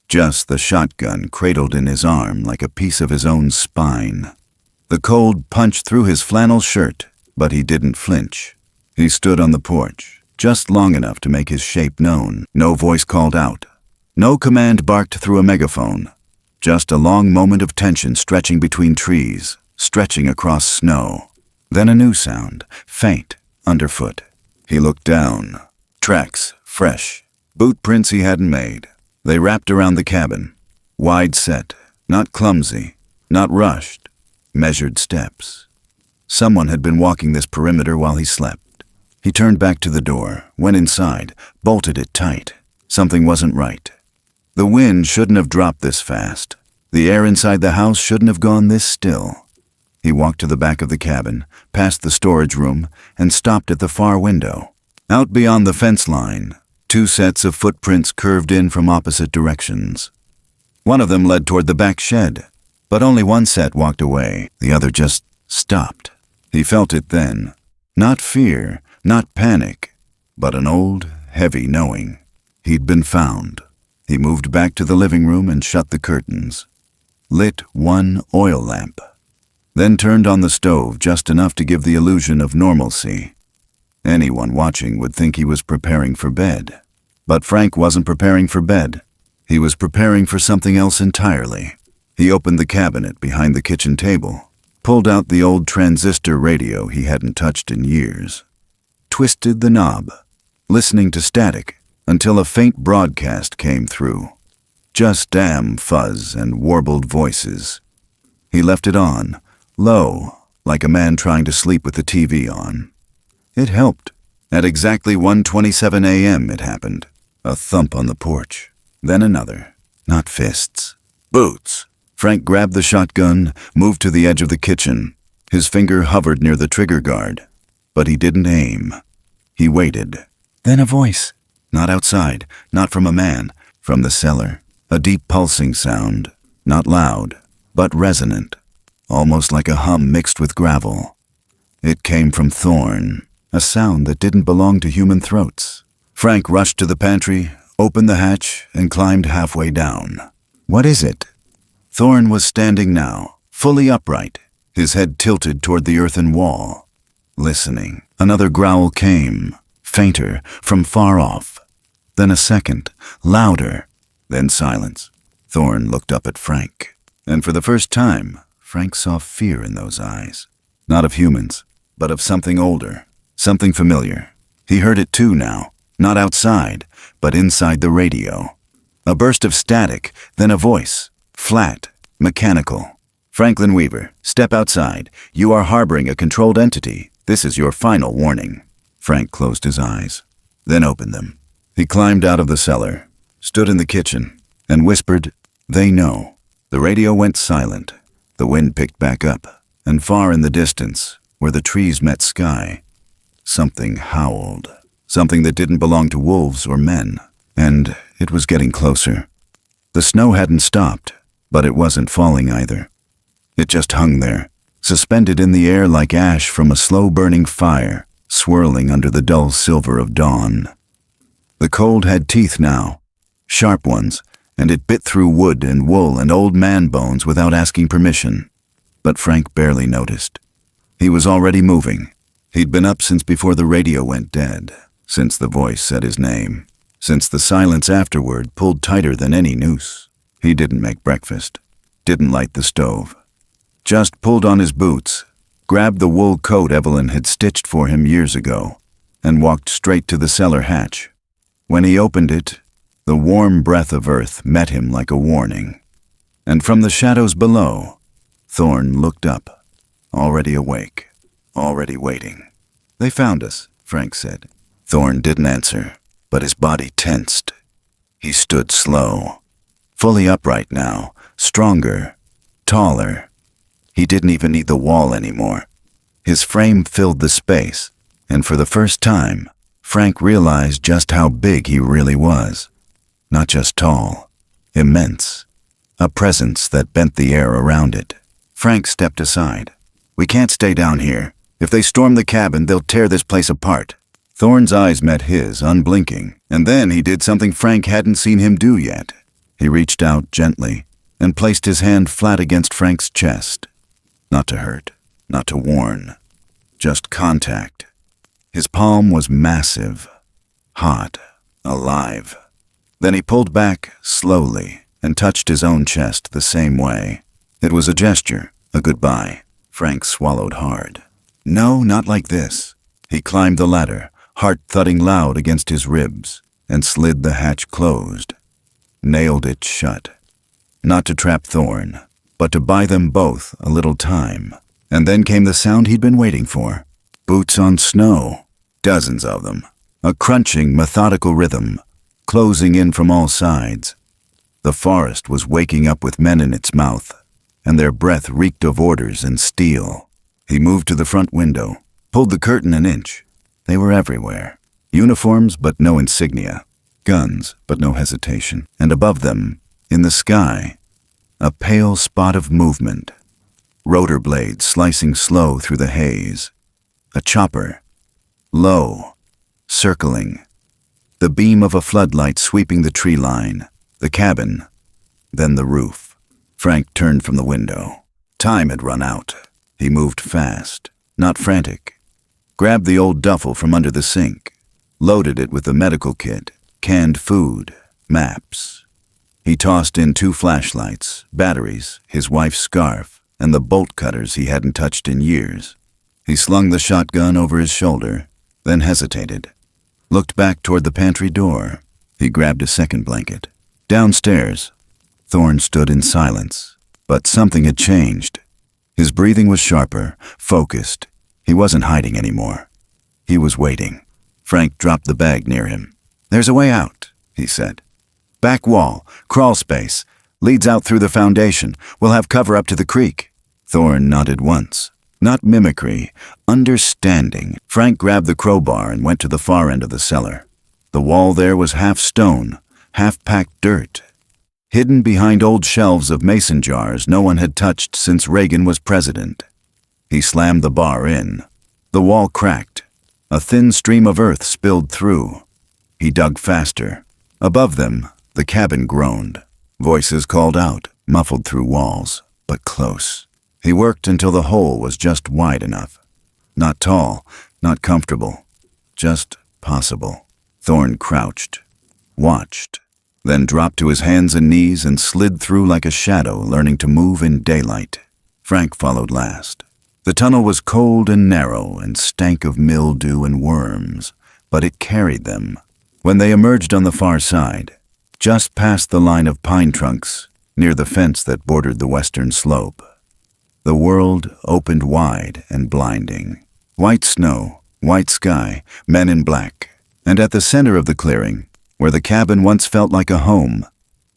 Just the shotgun cradled in his arm like a piece of his own spine. The cold punched through his flannel shirt, but he didn't flinch. He stood on the porch, just long enough to make his shape known. No voice called out. No command barked through a megaphone. Just a long moment of tension stretching between trees, stretching across snow. Then a new sound, faint, underfoot. He looked down. Tracks, fresh. Boot prints he hadn't made. They wrapped around the cabin. Wide set, not clumsy, not rushed. Measured steps. Someone had been walking this perimeter while he slept. He turned back to the door, went inside, bolted it tight. Something wasn't right. The wind shouldn't have dropped this fast. The air inside the house shouldn't have gone this still. He walked to the back of the cabin, past the storage room, and stopped at the far window. Out beyond the fence line, 2 sets of footprints curved in from opposite directions. One of them led toward the back shed, but only one set walked away. The other just stopped. He felt it then. Not fear, not panic, but an old, heavy knowing. He'd been found. He moved back to the living room and shut the curtains. Lit 1 oil lamp. Then turned on the stove just enough to give the illusion of normalcy. Anyone watching would think he was preparing for bed. But Frank wasn't preparing for bed. He was preparing for something else entirely. He opened the cabinet behind the kitchen table, pulled out the old transistor radio he hadn't touched in years, twisted the knob, listening to static until a faint broadcast came through. Just damn fuzz and warbled voices. He left it on, low, like a man trying to sleep with the TV on. It helped. At exactly 1:27 a.m. it happened. A thump on the porch. Then another. Not fists. Boots. Frank grabbed the shotgun, moved to the edge of the kitchen. His finger hovered near the trigger guard. but he didn't aim. He waited. Then a voice. Not outside, not from a man, from the cellar. A deep pulsing sound, not loud, but resonant, almost like a hum mixed with gravel. It came from Thorn, a sound that didn't belong to human throats. Frank rushed to the pantry, opened the hatch, and climbed halfway down. What is it? Thorn was standing now, fully upright, his head tilted toward the earthen wall. Listening. Another growl came, fainter, from far off. Then a second, louder, then silence. Thorn looked up at Frank, and for the first time, Frank saw fear in those eyes. Not of humans, but of something older, something familiar. He heard it too now, not outside, but inside the radio. A burst of static, then a voice, flat, mechanical. Franklin Weaver, step outside. You are harboring a controlled entity. This is your final warning. Frank closed his eyes, then opened them. He climbed out of the cellar, stood in the kitchen, and whispered, "They know." The radio went silent. The wind picked back up, and far in the distance, where the trees met sky, something howled. Something that didn't belong to wolves or men, and it was getting closer. The snow hadn't stopped, but it wasn't falling either. It just hung there, suspended in the air like ash from a slow-burning fire, swirling under the dull silver of dawn. The cold had teeth now, sharp ones, and it bit through wood and wool and old man bones without asking permission. But Frank barely noticed. He was already moving. He'd been up since before the radio went dead, since the voice said his name, since the silence afterward pulled tighter than any noose. He didn't make breakfast, didn't light the stove. Just pulled on his boots, grabbed the wool coat Evelyn had stitched for him years ago, and walked straight to the cellar hatch. When he opened it, the warm breath of earth met him like a warning. And from the shadows below, Thorn looked up, already awake, already waiting. "They found us," Frank said. Thorn didn't answer, but his body tensed. He stood slow, fully upright now, stronger, taller. He didn't even need the wall anymore. His frame filled the space, and for the first time, Frank realized just how big he really was. Not just tall, immense. A presence that bent the air around it. Frank stepped aside. "We can't stay down here. If they storm the cabin, they'll tear this place apart." Thorn's eyes met his, unblinking, and then he did something Frank hadn't seen him do yet. He reached out gently and placed his hand flat against Frank's chest. Not to hurt, not to warn, just contact. His palm was massive, hot, alive. Then he pulled back slowly and touched his own chest the same way. It was a gesture, a goodbye. Frank swallowed hard. No, not like this. He climbed the ladder, heart thudding loud against his ribs, and slid the hatch closed. Nailed it shut. Not to trap Thorn, but to buy them both a little time. And then came the sound he'd been waiting for. Boots on snow. Dozens of them. A crunching, methodical rhythm, closing in from all sides. The forest was waking up with men in its mouth, and their breath reeked of orders and steel. He moved to the front window, pulled the curtain an inch. They were everywhere. Uniforms, but no insignia. Guns, but no hesitation. And above them, in the sky, a pale spot of movement. Rotor blades slicing slow through the haze. A chopper. Low. Circling. The beam of a floodlight sweeping the tree line. The cabin. Then the roof. Frank turned from the window. Time had run out. He moved fast, not frantic. Grabbed the old duffel from under the sink. Loaded it with the medical kit, canned food, maps. He tossed in 2 flashlights, batteries, his wife's scarf, and the bolt cutters he hadn't touched in years. He slung the shotgun over his shoulder, then hesitated. Looked back toward the pantry door. He grabbed a second blanket. Downstairs, Thorn stood in silence, but something had changed. His breathing was sharper, focused. He wasn't hiding anymore. He was waiting. Frank dropped the bag near him. "There's a way out," he said. "Back wall, crawl space, leads out through the foundation. We'll have cover up to the creek." Thorn nodded once, Not mimicry, understanding. Frank grabbed the crowbar and went to the far end of the cellar. The wall there was half stone, half packed dirt. Hidden behind old shelves of mason jars no one had touched since Reagan was president. He slammed the bar in. The wall cracked. A thin stream of earth spilled through. He dug faster. Above them, the cabin groaned. Voices called out, muffled through walls, but close. He worked until the hole was just wide enough. Not tall, not comfortable, just possible. Thorn crouched, watched, then dropped to his hands and knees and slid through like a shadow, learning to move in daylight. Frank followed last. The tunnel was cold and narrow and stank of mildew and worms, but it carried them. When they emerged on the far side, just past the line of pine trunks, near the fence that bordered the western slope, the world opened wide and blinding. White snow, white sky, men in black, and at the center of the clearing, where the cabin once felt like a home,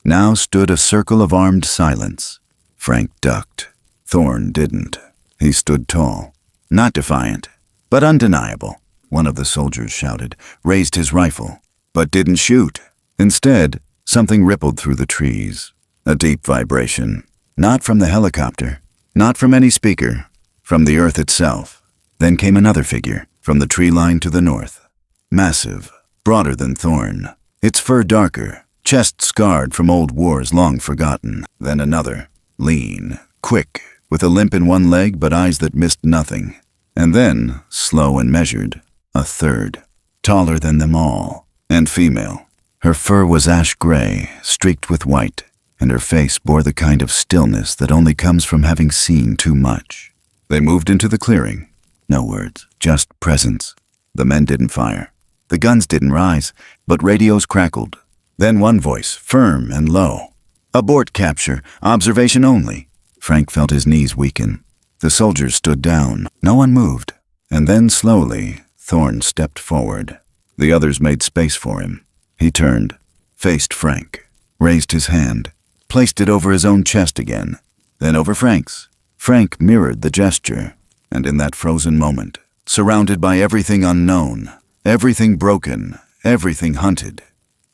now stood a circle of armed silence. Frank ducked. Thorn didn't. He stood tall, not defiant, but undeniable. One of the soldiers shouted, raised his rifle, but didn't shoot. Instead, something rippled through the trees, a deep vibration, not from the helicopter, not from any speaker, from the earth itself. Then came another figure, from the tree line to the north. Massive, broader than Thorn, its fur darker, chest scarred from old wars long forgotten. Then another, lean, quick, with a limp in one leg but eyes that missed nothing. And then, slow and measured, a third, taller than them all, and female. Her fur was ash gray, streaked with white, and her face bore the kind of stillness that only comes from having seen too much. They moved into the clearing. No words, just presence. The men didn't fire. The guns didn't rise, but radios crackled. Then one voice, firm and low. Abort capture, observation only. Frank felt his knees weaken. The soldiers stood down. No one moved. And then slowly, Thorn stepped forward. The others made space for him. He turned, faced Frank, raised his hand, placed it over his own chest again, then over Frank's. Frank mirrored the gesture, and in that frozen moment, surrounded by everything unknown, everything broken, everything hunted,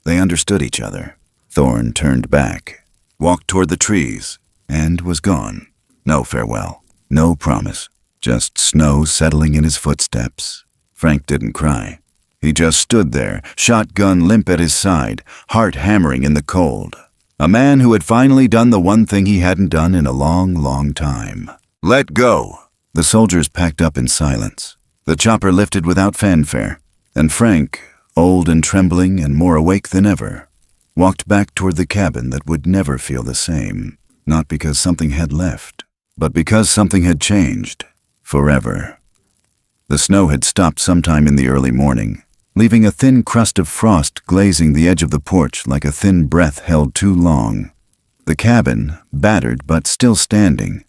they understood each other. Thorn turned back, walked toward the trees, and was gone. No farewell, no promise, just snow settling in his footsteps. Frank didn't cry. He just stood there, shotgun limp at his side, heart hammering in the cold. A man who had finally done the one thing he hadn't done in a long, long time. Let go! The soldiers packed up in silence. The chopper lifted without fanfare, and Frank, old and trembling and more awake than ever, walked back toward the cabin that would never feel the same. Not because something had left, but because something had changed. Forever. The snow had stopped sometime in the early morning, leaving a thin crust of frost glazing the edge of the porch like a thin breath held too long. The cabin, battered but still standing,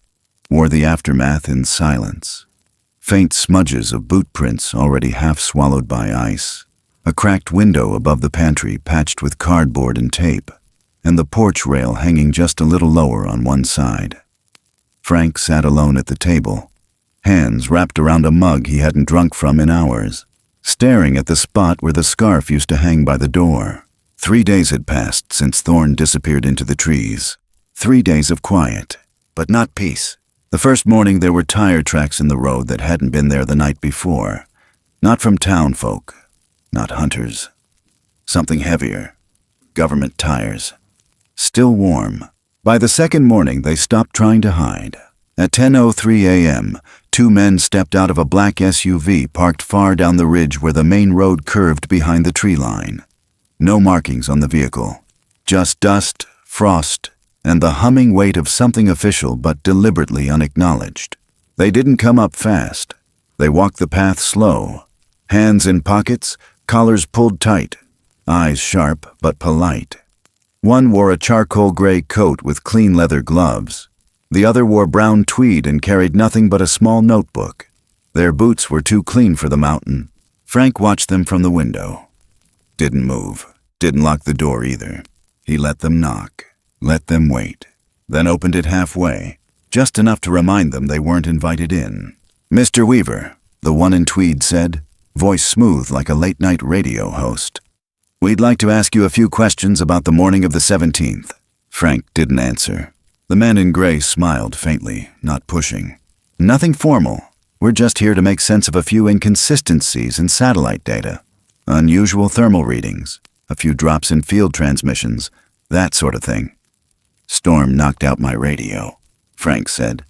wore the aftermath in silence. Faint smudges of boot prints already half swallowed by ice, a cracked window above the pantry patched with cardboard and tape, and the porch rail hanging just a little lower on one side. Frank sat alone at the table, hands wrapped around a mug he hadn't drunk from in hours, staring at the spot where the scarf used to hang by the door. 3 days had passed since Thorn disappeared into the trees. 3 days of quiet, but not peace. The first morning there were tire tracks in the road that hadn't been there the night before. Not from town folk, not hunters. Something heavier. Government tires. Still warm. By the second morning they stopped trying to hide. At 10:03 a.m., 2 men stepped out of a black SUV parked far down the ridge where the main road curved behind the tree line. No markings on the vehicle. Just dust, frost, and the humming weight of something official but deliberately unacknowledged. They didn't come up fast. They walked the path slow, hands in pockets, collars pulled tight, eyes sharp but polite. One wore a charcoal gray coat with clean leather gloves. The other wore brown tweed and carried nothing but a small notebook. Their boots were too clean for the mountain. Frank watched them from the window. Didn't move. Didn't lock the door either. He let them knock. Let them wait. Then opened it halfway, just enough to remind them they weren't invited in. "Mr. Weaver," the one in tweed said, voice smooth like a late-night radio host. "We'd like to ask you a few questions about the morning of the 17th. Frank didn't answer. The man in gray smiled faintly, not pushing. "Nothing formal. We're just here to make sense of a few inconsistencies in satellite data. Unusual thermal readings, a few drops in field transmissions, that sort of thing." "Storm knocked out my radio," Frank said.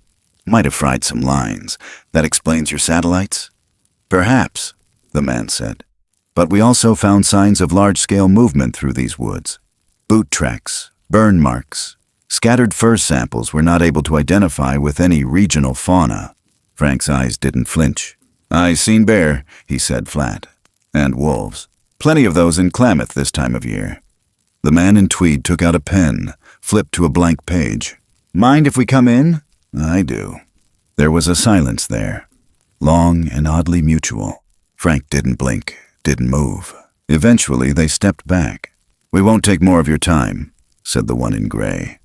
"Might have fried some lines. That explains your satellites?" "Perhaps," the man said. "But we also found signs of large-scale movement through these woods. Boot tracks, burn marks. Scattered fur samples were not able to identify with any regional fauna." Frank's eyes didn't flinch. "I seen bear," he said flat. "And wolves. Plenty of those in Klamath this time of year." The man in tweed took out a pen, flipped to a blank page. "Mind if we come in?" "I do." There was a silence there, long and oddly mutual. Frank didn't blink, didn't move. Eventually they stepped back. "We won't take more of your time," said the one in gray.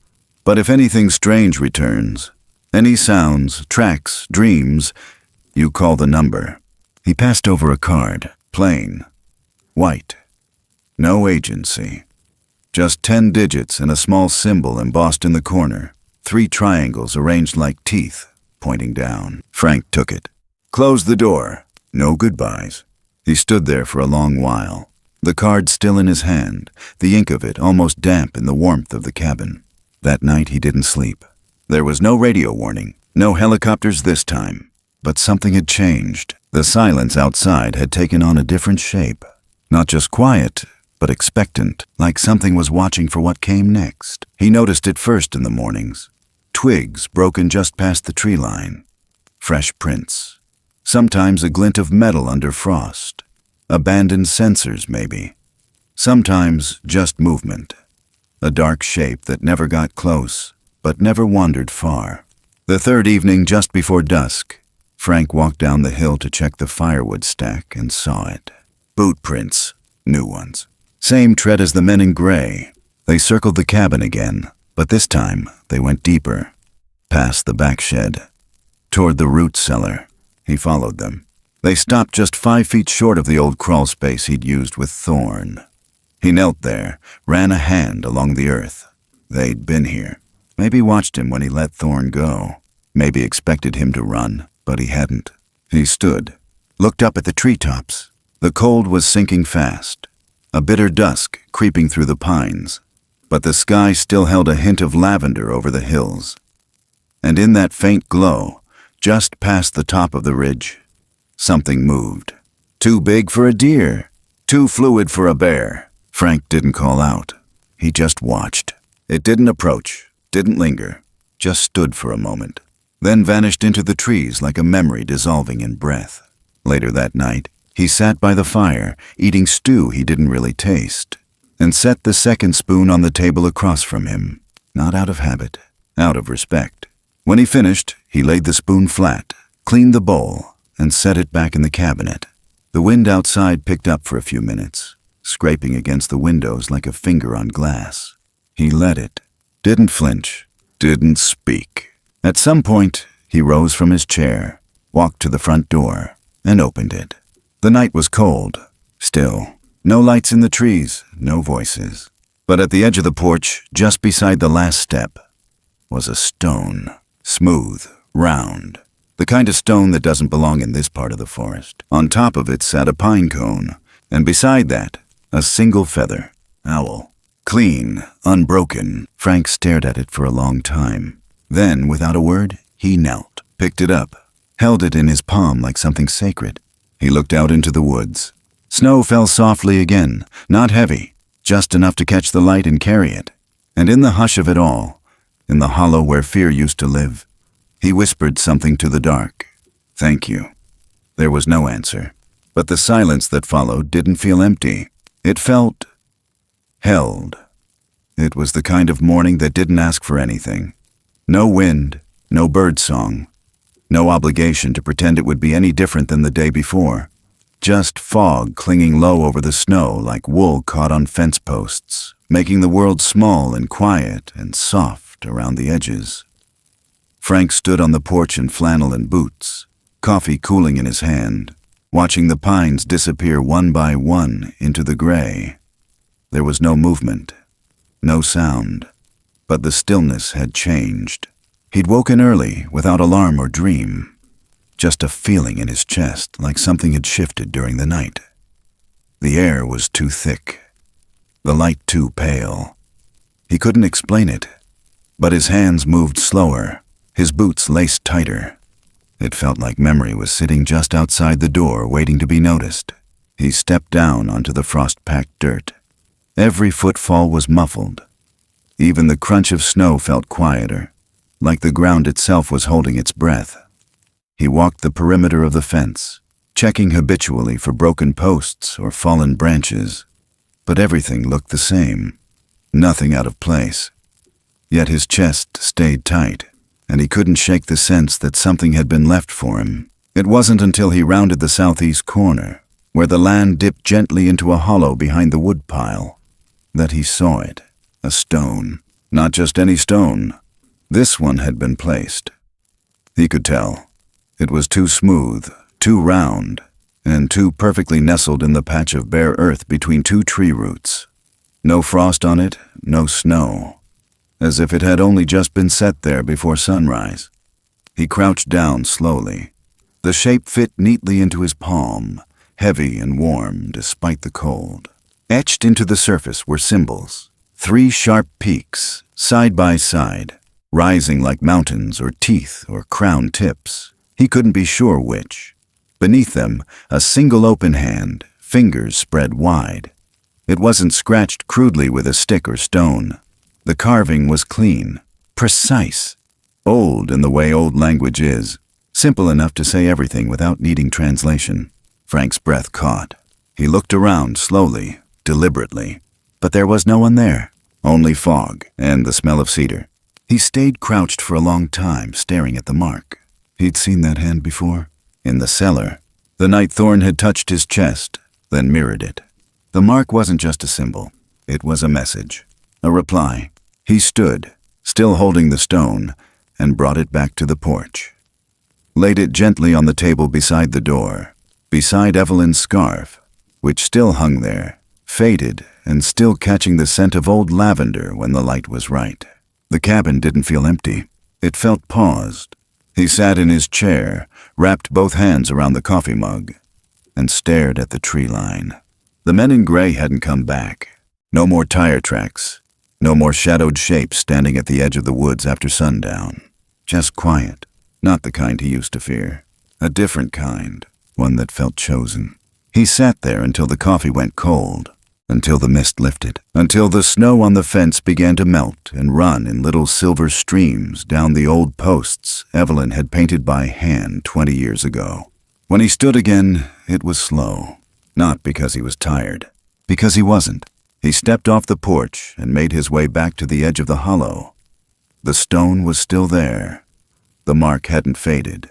"But if anything strange returns, any sounds, tracks, dreams, you call the number." He passed over a card, plain, white, no agency. Just 10 digits and a small symbol embossed in the corner, 3 triangles arranged like teeth, pointing down. Frank took it. "Close the door. No goodbyes." He stood there for a long while, the card still in his hand, the ink of it almost damp in the warmth of the cabin. That night he didn't sleep. There was no radio warning, no helicopters this time. But something had changed. The silence outside had taken on a different shape. Not just quiet, but expectant, like something was watching for what came next. He noticed it first in the mornings. Twigs broken just past the tree line. Fresh prints. Sometimes a glint of metal under frost. Abandoned sensors, maybe. Sometimes just movement. A dark shape that never got close, but never wandered far. The third evening, just before dusk, Frank walked down the hill to check the firewood stack and saw it. Boot prints, new ones. Same tread as the men in gray. They circled the cabin again, but this time they went deeper. Past the back shed. Toward the root cellar. He followed them. They stopped just 5 feet short of the old crawl space he'd used with Thorn. He knelt there, ran a hand along the earth. They'd been here. Maybe watched him when he let Thorn go. Maybe expected him to run, but he hadn't. He stood, looked up at the treetops. The cold was sinking fast, a bitter dusk creeping through the pines, but the sky still held a hint of lavender over the hills. And in that faint glow, just past the top of the ridge, something moved. Too big for a deer, too fluid for a bear. Frank didn't call out. He just watched. It didn't approach, didn't linger, just stood for a moment, then vanished into the trees like a memory dissolving in breath. Later that night, he sat by the fire, eating stew he didn't really taste, and set the second spoon on the table across from him, not out of habit, out of respect. When he finished, he laid the spoon flat, cleaned the bowl, and set it back in the cabinet. The wind outside picked up for a few minutes, scraping against the windows like a finger on glass. He let it, didn't flinch, didn't speak. At some point, he rose from his chair, walked to the front door, and opened it. The night was cold, still. No lights in the trees, no voices. But at the edge of the porch, just beside the last step, was a stone, smooth, round. The kind of stone that doesn't belong in this part of the forest. On top of it sat a pine cone, and beside that, a single feather, owl. Clean, unbroken. Frank stared at it for a long time. Then, without a word, he knelt, picked it up, held it in his palm like something sacred. He looked out into the woods. Snow fell softly again, not heavy, just enough to catch the light and carry it. And in the hush of it all, in the hollow where fear used to live, he whispered something to the dark. "Thank you." There was no answer, but the silence that followed didn't feel empty. It felt held. It was the kind of morning that didn't ask for anything. No wind, no bird song, no obligation to pretend it would be any different than the day before. Just fog clinging low over the snow like wool caught on fence posts, making the world small and quiet and soft around the edges. Frank stood on the porch in flannel and boots, coffee cooling in his hand, watching the pines disappear one by one into the gray. There was no movement, no sound, but the stillness had changed. He'd woken early without alarm or dream, just a feeling in his chest like something had shifted during the night. The air was too thick, the light too pale. He couldn't explain it, but his hands moved slower, his boots laced tighter. It felt like memory was sitting just outside the door waiting to be noticed. He stepped down onto the frost-packed dirt. Every footfall was muffled. Even the crunch of snow felt quieter, like the ground itself was holding its breath. He walked the perimeter of the fence, checking habitually for broken posts or fallen branches, but everything looked the same, nothing out of place. Yet his chest stayed tight, and he couldn't shake the sense that something had been left for him. It wasn't until he rounded the southeast corner, where the land dipped gently into a hollow behind the woodpile, that he saw it, a stone. Not just any stone. This one had been placed. He could tell. It was too smooth, too round, and too perfectly nestled in the patch of bare earth between two tree roots. No frost on it, no snow, as if it had only just been set there before sunrise. He crouched down slowly. The shape fit neatly into his palm, heavy and warm despite the cold. Etched into the surface were symbols, 3 sharp peaks, side by side, rising like mountains or teeth or crown tips. He couldn't be sure which. Beneath them, a single open hand, fingers spread wide. It wasn't scratched crudely with a stick or stone. The carving was clean, precise, old in the way old language is, simple enough to say everything without needing translation. Frank's breath caught. He looked around slowly, deliberately, but there was no one there, only fog and the smell of cedar. He stayed crouched for a long time, staring at the mark. He'd seen that hand before, in the cellar, the night Thorn had touched his chest, then mirrored it. The mark wasn't just a symbol. It was a message, a reply. He stood, still holding the stone, and brought it back to the porch. Laid it gently on the table beside the door, beside Evelyn's scarf, which still hung there, faded and still catching the scent of old lavender when the light was right. The cabin didn't feel empty. It felt paused. He sat in his chair, wrapped both hands around the coffee mug, and stared at the tree line. The men in gray hadn't come back. No more tire tracks. No more shadowed shapes standing at the edge of the woods after sundown. Just quiet. Not the kind he used to fear. A different kind. One that felt chosen. He sat there until the coffee went cold. Until the mist lifted. Until the snow on the fence began to melt and run in little silver streams down the old posts Evelyn had painted by hand 20 years ago. When he stood again, it was slow. Not because he was tired. Because he wasn't. He stepped off the porch and made his way back to the edge of the hollow. The stone was still there. The mark hadn't faded.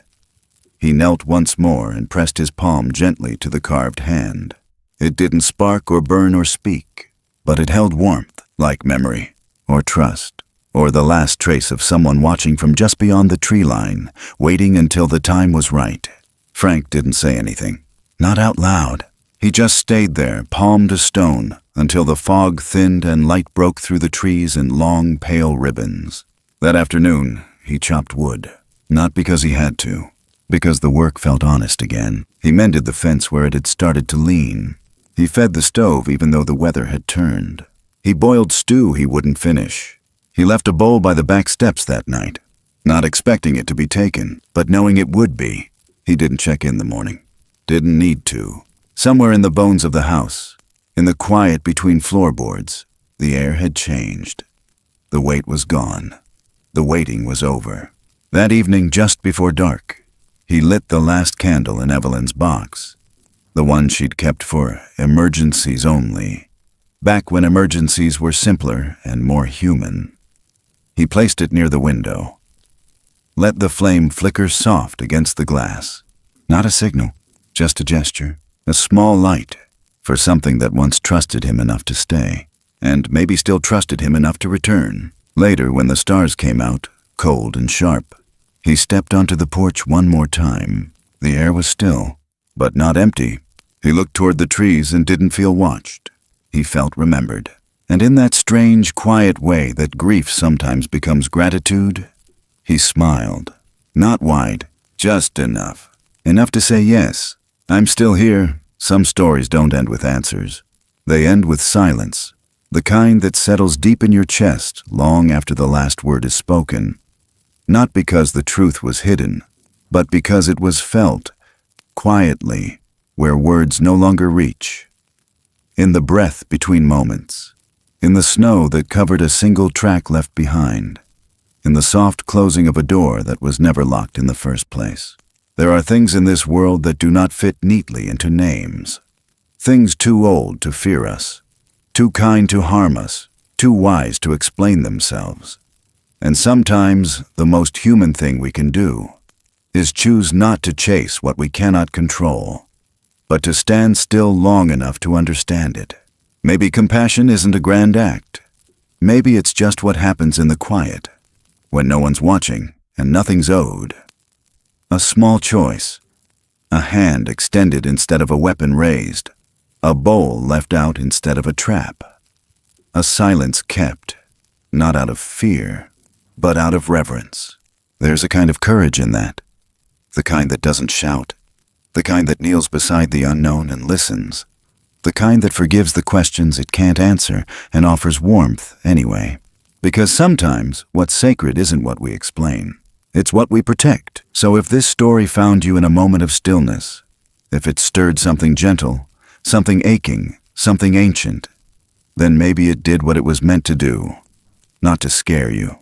He knelt once more and pressed his palm gently to the carved hand. It didn't spark or burn or speak, but it held warmth, like memory, or trust, or the last trace of someone watching from just beyond the tree line, waiting until the time was right. Frank didn't say anything, not out loud. He just stayed there, palm to stone, until the fog thinned and light broke through the trees in long, pale ribbons. That afternoon, he chopped wood, not because he had to, because the work felt honest again. He mended the fence where it had started to lean. He fed the stove even though the weather had turned. He boiled stew he wouldn't finish. He left a bowl by the back steps that night, not expecting it to be taken, but knowing it would be. He didn't check in the morning. Didn't need to. Somewhere in the bones of the house, in the quiet between floorboards, the air had changed. The weight was gone. The waiting was over. That evening, just before dark, he lit the last candle in Evelyn's box. The one she'd kept for emergencies only, back when emergencies were simpler and more human. He placed it near the window. Let the flame flicker soft against the glass. Not a signal, just a gesture, a small light for something that once trusted him enough to stay, and maybe still trusted him enough to return. Later, when the stars came out, cold and sharp, he stepped onto the porch one more time. The air was still, but not empty. He looked toward the trees and didn't feel watched. He felt remembered. And in that strange, quiet way that grief sometimes becomes gratitude, he smiled. Not wide, just enough. Enough to say, yes, I'm still here. Some stories don't end with answers. They end with silence, the kind that settles deep in your chest long after the last word is spoken. Not because the truth was hidden, but because it was felt, quietly, where words no longer reach. In the breath between moments. In the snow that covered a single track left behind. In the soft closing of a door that was never locked in the first place. There are things in this world that do not fit neatly into names. Things too old to fear us, too kind to harm us, too wise to explain themselves. And sometimes the most human thing we can do is choose not to chase what we cannot control, but to stand still long enough to understand it. Maybe compassion isn't a grand act. Maybe it's just what happens in the quiet, when no one's watching and nothing's owed. A small choice, a hand extended instead of a weapon raised, a bowl left out instead of a trap, a silence kept, not out of fear, but out of reverence. There's a kind of courage in that, the kind that doesn't shout, the kind that kneels beside the unknown and listens, the kind that forgives the questions it can't answer and offers warmth anyway. Because sometimes what's sacred isn't what we explain. It's what we protect. So if this story found you in a moment of stillness, if it stirred something gentle, something aching, something ancient, then maybe it did what it was meant to do. Not to scare you,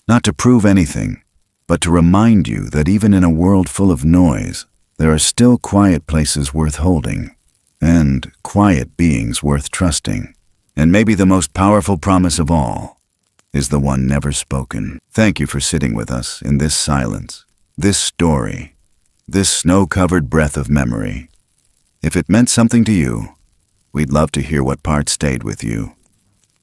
not to prove anything, but to remind you that even in a world full of noise, there are still quiet places worth holding, and quiet beings worth trusting. And maybe the most powerful promise of all is the one never spoken. Thank you for sitting with us in this silence, this story, this snow-covered breath of memory. If it meant something to you, we'd love to hear what part stayed with you.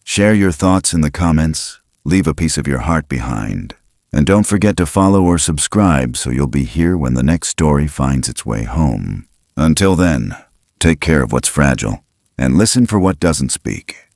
Share your thoughts in the comments, leave a piece of your heart behind, and don't forget to follow or subscribe so you'll be here when the next story finds its way home. Until then, take care of what's fragile and listen for what doesn't speak.